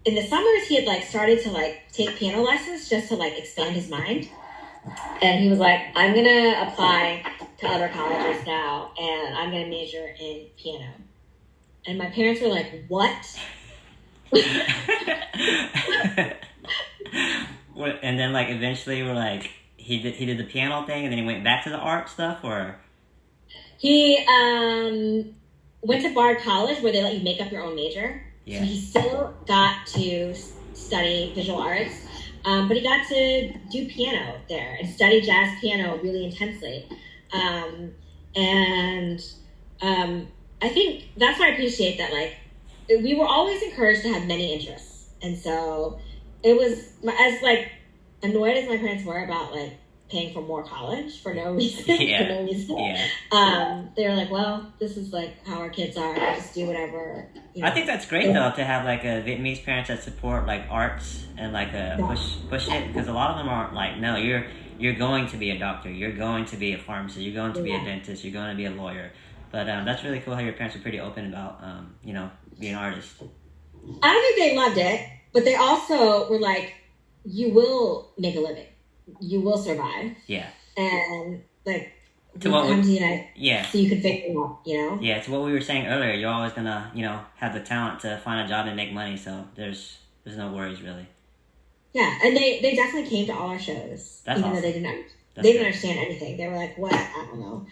in the summers, he had like started to like take piano lessons just to like expand his mind. And he was like, I'm going to apply to other colleges now, and I'm going to major in piano. And my parents were like, what? And then like eventually we're like, he did the piano thing, and then he went back to the art stuff, or? He went to Bard College where they let you make up your own major. Yeah. So he still got to study visual arts, but he got to do piano there and study jazz piano really intensely. I think that's why I appreciate that, like, we were always encouraged to have many interests. And so it was, as like annoyed as my parents were about like paying for more college for no reason. Yeah. They were like, well, this is like how our kids are. Just do whatever. You know. I think that's great though, to have like a Vietnamese parents that support like arts and like push it, because a lot of them aren't like, no, you're going to be a doctor, you're going to be a pharmacist, you're going to be a dentist, you're going to be a lawyer. But that's really cool how your parents are pretty open about being artists. I don't think they loved it, but they also were like, you will make a living. You will survive. Yeah. And like, to what come to the United so you can figure it out, you know? Yeah, to what we were saying earlier, you're always gonna, have the talent to find a job and make money, so there's no worries really. Yeah, and they definitely came to all our shows. That's even awesome. Though they didn't understand anything. They were like, what? I don't know.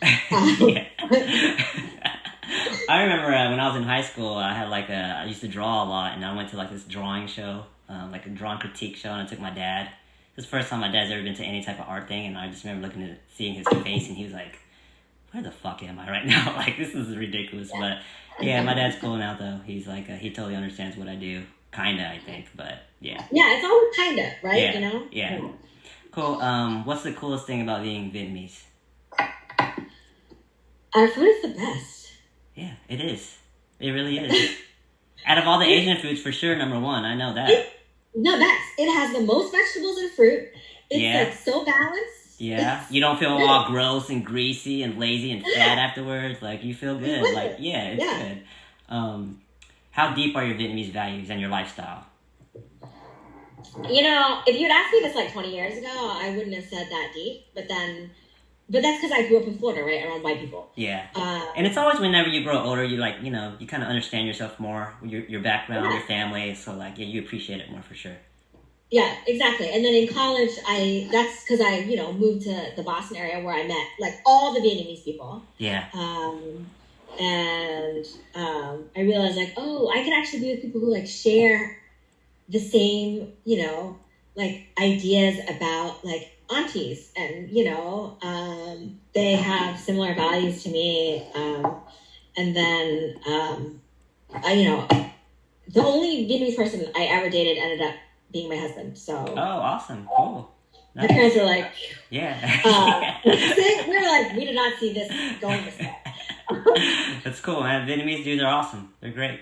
I remember when I was in high school, I used to draw a lot, and I went to like this drawing show, like a drawing critique show, and I took my dad. It was the first time my dad's ever been to any type of art thing, and I just remember seeing his face, and he was like, where the fuck am I right now? Like, this is ridiculous. But yeah, my dad's cool now though. He's like, he totally understands what I do. Kinda, I think, but yeah. Yeah, it's always kinda, right? Yeah, you know? Yeah. Cool. What's the coolest thing about being Vietnamese? Our food is the best. Yeah, it is. It really is. Out of all the Asian foods, for sure, number one. I know that. It has the most vegetables and fruit. It's like so balanced. Yeah. You don't feel all gross and greasy and lazy and fat afterwards. Like, you feel good. Like, it's good. How deep are your Vietnamese values and your lifestyle? If you'd asked me this like 20 years ago, I wouldn't have said that deep. But that's because I grew up in Florida, right, around white people. Yeah. And it's always whenever you grow older, you like, you kind of understand yourself more, your background, your family. So like, you appreciate it more for sure. Yeah, exactly. And then in college, that's because I moved to the Boston area where I met like all the Vietnamese people. Yeah. And I realized like, oh, I can actually be with people who like share the same, like ideas about like aunties, and they have similar values to me. And then the only Vietnamese person I ever dated ended up being my husband. So awesome, cool. Nice. My parents were like, yeah. We were like, we did not see this going this way. That's cool, man. Vietnamese dudes are awesome. They're great.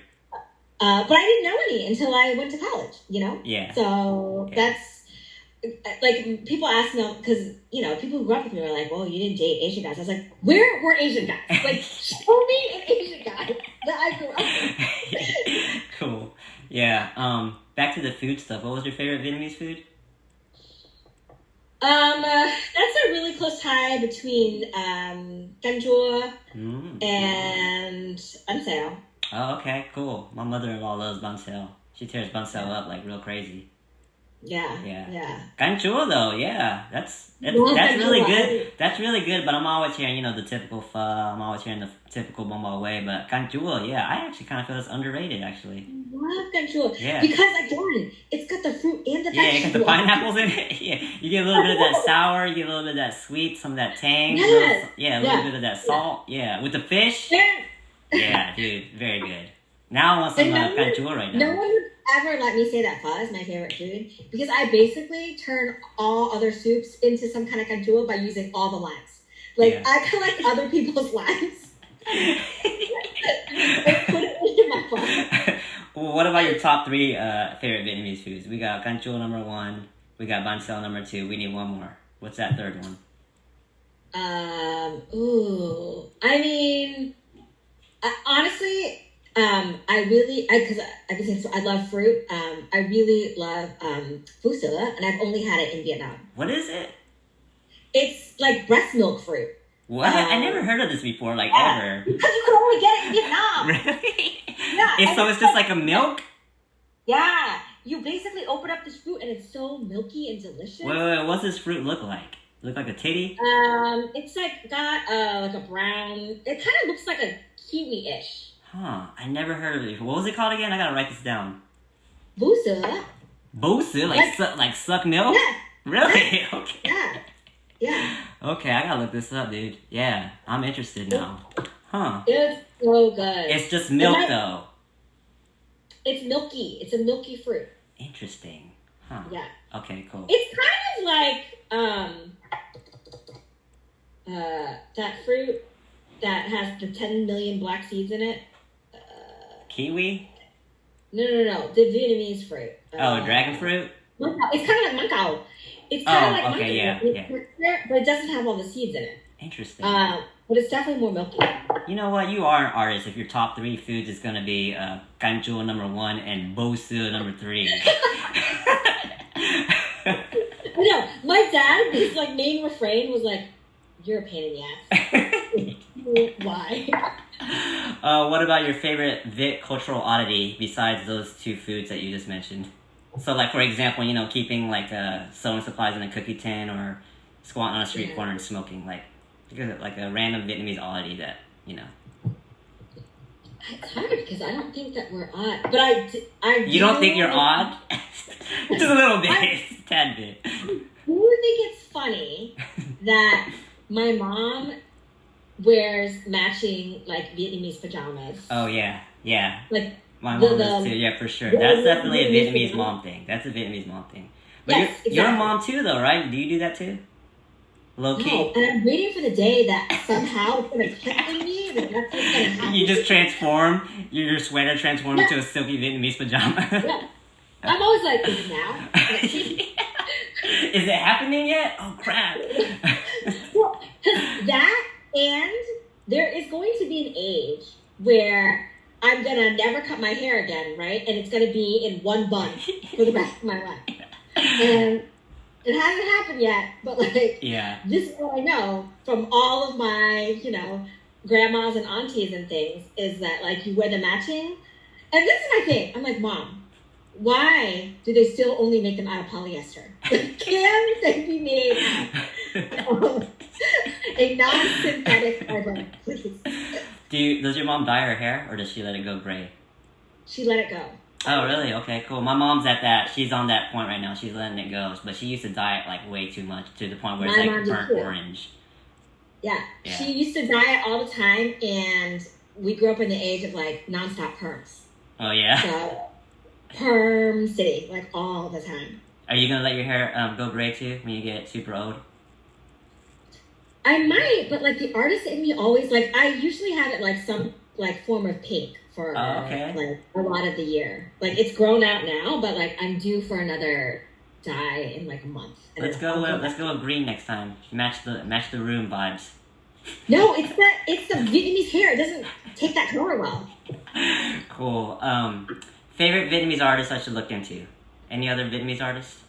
But I didn't know any until I went to college, Yeah. So that's, like, people ask me, because, people who grew up with me were like, well, you didn't date Asian guys. I was like, where were Asian guys? Like, show me an Asian guy that I grew up with. Cool. Yeah. Back to the food stuff. What was your favorite Vietnamese food? That's a really close tie between canh chua and bánh xèo. Oh, okay, cool. My mother-in-law loves bánh xèo. She tears bánh xèo up like real crazy. Yeah. Canh chua though, yeah, that's really good. That's really good. But I'm always hearing, the typical pho. I'm always hearing the typical bông bò way. But canh chua, yeah, I actually kind of feel it's underrated, actually. I love canh chua. Yeah. Because again, it's got the fruit and the vegetable. Yeah, it got the pineapples in it. Yeah, you get a little bit of that sour, you get a little bit of that sweet, some of that tang. Yes. A little bit of that salt. Yeah, with the fish. Yeah, dude, very good. Now I want some canh chua right now. No one would ever let me say that pho is my favorite food, because I basically turn all other soups into some kind of canh chua by using all the limes. Like, I collect other people's limes and put it into my pho. Well, what about your top three favorite Vietnamese foods? We got canh chua number 1. We got bánh xèo number 2. We need one more. What's that third one? I mean, honestly, I love fruit. I really love phu sữa, and I've only had it in Vietnam. What is it? It's like breast milk fruit. What? I never heard of this before, ever. Because you can only get it in Vietnam. Really? Yeah. So it's just like a milk? Yeah. You basically open up this fruit, and it's so milky and delicious. Wait. What's this fruit look like? Look like a titty? It's got like a brown. It kind of looks like a kiwi-ish. Huh. I never heard of it before. What was it called again? I gotta write this down. Bú sữa. Bú sữa? Like suck milk? Yeah. Really? Okay. Yeah. Okay, I gotta look this up, dude. Yeah, I'm interested now. Huh. It's so good. It's just milk, though. It's milky. It's a milky fruit. Interesting. Huh. Yeah. Okay, cool. It's kind of like that fruit that has the 10 million black seeds in it. Kiwi? No. The Vietnamese fruit. Dragon fruit? It's kind of like mangao. It's kind of like okay, mangao. Yeah. But it doesn't have all the seeds in it. Interesting. But it's definitely more milky. You know what? You are an artist if your top 3 foods is going to be canh chua number 1 and bố sữa number 3. I know. My dad, his main refrain was like, "You're a pain in the ass." Why? What about your favorite Viet cultural oddity besides those 2 foods that you just mentioned? So, for example, keeping sewing supplies in a cookie tin, or squatting on a street corner and smoking, like a random Vietnamese oddity that It's hard because I don't think that we're odd, but I. You don't think you're odd? Just a little bit, a tad bit. I do think it's funny that my mom wears matching Vietnamese pajamas. Oh yeah. Like my mom does too. Yeah, for sure. That's definitely a Vietnamese mom thing. That's a Vietnamese mom thing. But yes, you're a mom too, though, right? Do you do that too? Low key. No, and I'm waiting for the day that somehow it's gonna click in me that that's what's gonna happen. You just transform your sweater into a silky Vietnamese pajama. Yeah. I'm always like, is it now? Is it happening yet? Oh crap! Well, because that, and there is going to be an age where I'm gonna never cut my hair again, right? And it's gonna be in one bun for the rest of my life. And it hasn't happened yet, but this is what I know from all of my, grandmas and aunties and things, is that you wear the matching. And this is my thing. I'm like, Mom, why do they still only make them out of polyester? Can they be made out of a non-synthetic fiber, please? Does your mom dye her hair, or does she let it go gray? She let it go. Oh, really? Okay, cool. My mom's at that. She's on that point right now. She's letting it go. But she used to diet like way too much to the point where it's My like mom did burnt too. orange. Yeah. Yeah. She used to diet all the time, and we grew up in the age of like nonstop perms. Oh, yeah? So, perm city, like all the time. Are you going to let your hair go gray too when you get super old? I might, but like the artist in me always like, I usually have it like some like form of pink for like a lot of the year. Like it's grown out now, but like I'm due for another dye in like a month. Let's go with green next time. Match the room vibes. No, it's the Vietnamese hair. It doesn't take that color well. Cool. Favorite Vietnamese artist I should look into? Any other Vietnamese artists?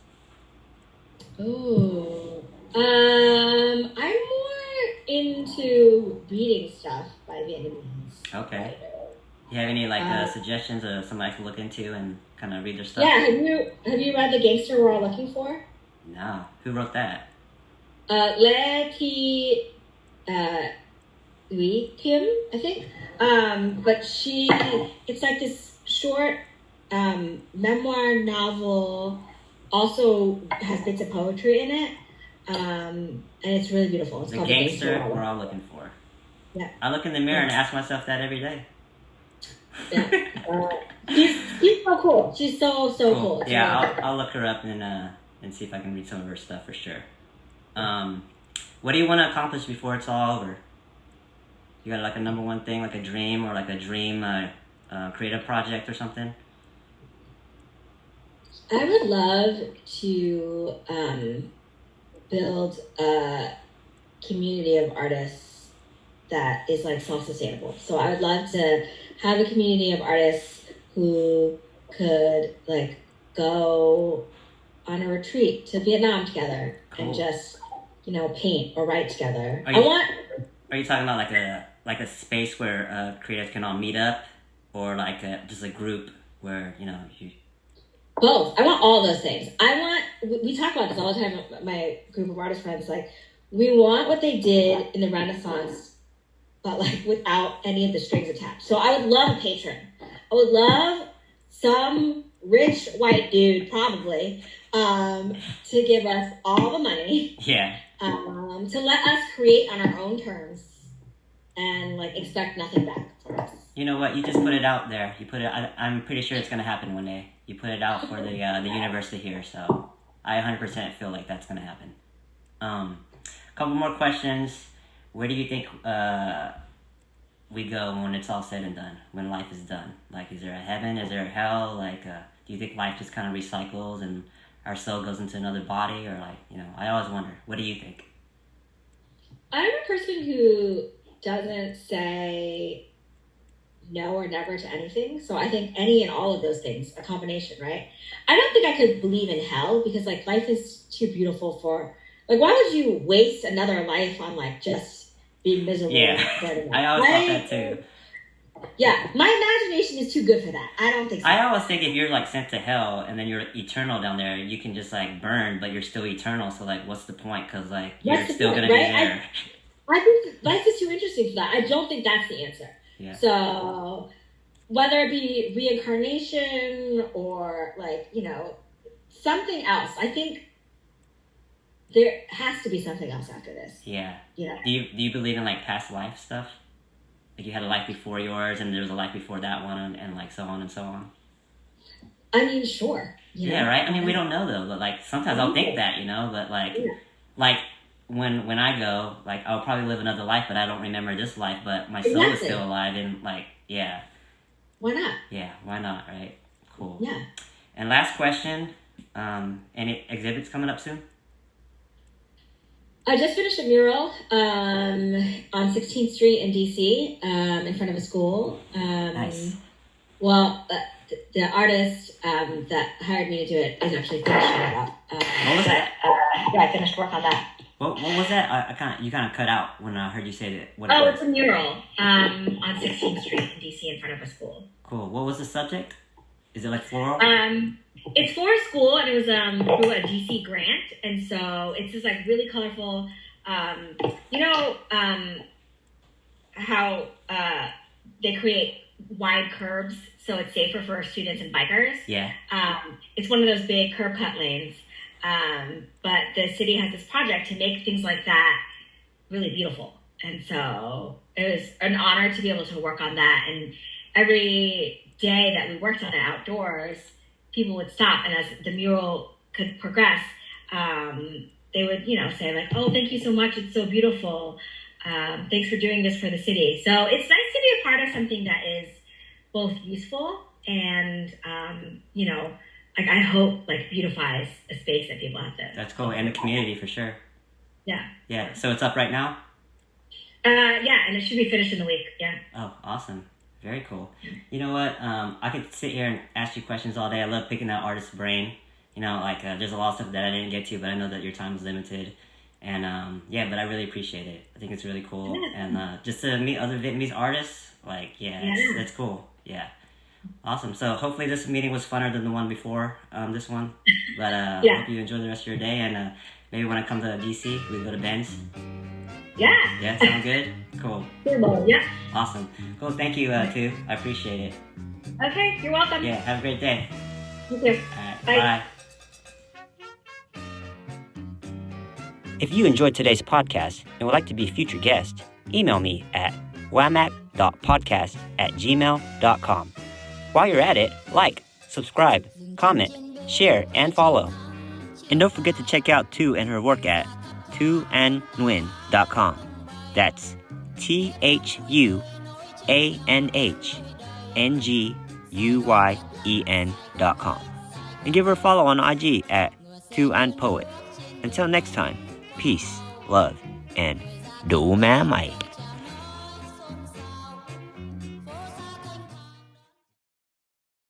Ooh. I'm more into reading stuff by Vietnamese. Okay. You have any suggestions of somebody I can look into and kind of read their stuff? Yeah. Have you read The Gangster We're All Looking For? No. Who wrote that? Lê Thi Uy Kim, I think. But it's like this short memoir novel. Also has bits of poetry in it. And it's really beautiful. It's The called Gangster We're All Looking For. Yeah. I look in the mirror and ask myself that every day. Yeah. She's so cool. She's so cool. Yeah, I'll look her up and see if I can read some of her stuff for sure. What do you want to accomplish before it's all over? You got like a number one thing, like a dream or like a dream creative project or something? I would love to build a community of artists that is like self-sustainable. So I would love to have a community of artists who could like go on a retreat to Vietnam together and just, paint or write together. Are you talking about like a space where creatives can all meet up, or like just a group where you Both. I want all those things. We talk about this all the time with my group of artist friends. Like, we want what they did in the Renaissance, but like without any of the strings attached. So I would love a patron. I would love some rich white dude, probably, to give us all the money. Yeah. To let us create on our own terms and like expect nothing back from us. You know what? You just put it out there. You put it. I'm pretty sure it's gonna happen one day. You put it out for the universe to hear. So I 100% feel like that's gonna happen. A couple more questions. Where do you think we go when it's all said and done? When life is done? Like, is there a heaven? Is there a hell? Like, do you think life just kind of recycles and our soul goes into another body? Or like, I always wonder. What do you think? I'm a person who doesn't say no or never to anything. So I think any and all of those things, a combination, right? I don't think I could believe in hell because like life is too beautiful for, like, why would you waste another life on like just being miserable? Yeah, I always thought that too. Yeah, my imagination is too good for that. I don't think so. I always think if you're like sent to hell and then you're eternal down there, you can just like burn, but you're still eternal. So like, what's the point? Because like you're still gonna be there. I think life is too interesting for that. I don't think that's the answer. Yeah. So whether it be reincarnation or like, something else, I think there has to be something else after this. Yeah. Yeah. Do you believe in like past life stuff? Like you had a life before yours and there was a life before that one and like so on and so on? I mean, sure. Yeah, right? I mean, we don't know though, but like sometimes I'll think that, but like when I go, like I'll probably live another life, but I don't remember this life, but my soul is still alive and like, yeah. Why not? Yeah, why not, right? Cool. Yeah. And last question, any exhibits coming up soon? I just finished a mural on 16th Street in DC in front of a school. Nice. Well, the artist that hired me to do it is actually finishing it up. What was that? Yeah, I finished work on that. What was that? You kind of cut out when I heard you say that. It's a mural on 16th Street in DC in front of a school. Cool. What was the subject? Is it like floral? It's for a school, and it was through a DC grant, and so it's just like really colorful. How they create wide curbs, so it's safer for students and bikers. Yeah. It's one of those big curb cut lanes. But the city has this project to make things like that really beautiful. And so it was an honor to be able to work on that. And every day that we worked on it outdoors, people would stop. And as the mural could progress, they would, say like, oh, thank you so much. It's so beautiful. Thanks for doing this for the city. So it's nice to be a part of something that is both useful and, I hope beautifies a space that people have to. That's cool. And the community for sure. Yeah. Yeah. So it's up right now? Yeah, and it should be finished in a week. Yeah. Oh, awesome. Very cool. You know what? I could sit here and ask you questions all day. I love picking that artist's brain. There's a lot of stuff that I didn't get to, but I know that your time is limited. And but I really appreciate it. I think it's really cool. And just to meet other Vietnamese artists, that's cool. Yeah. Awesome. So hopefully this meeting was funner than the one before this one. But I hope you enjoy the rest of your day. And maybe when I come to DC, we can go to Ben's. Yeah. Yeah, sound good? Cool. Yeah. Awesome. Cool. Thank you, Thu. I appreciate it. Okay. You're welcome. Yeah. Have a great day. You too. All right. Bye. Bye. If you enjoyed today's podcast and would like to be a future guest, email me at walmak.podcast@gmail.com. While you're at it, like, subscribe, comment, share, and follow. And don't forget to check out Thu and her work at thuanhnguyen.com. That's thuanhnguyen.com. And give her a follow on IG at thuanhpoet. Until next time, peace, love, and do my mic.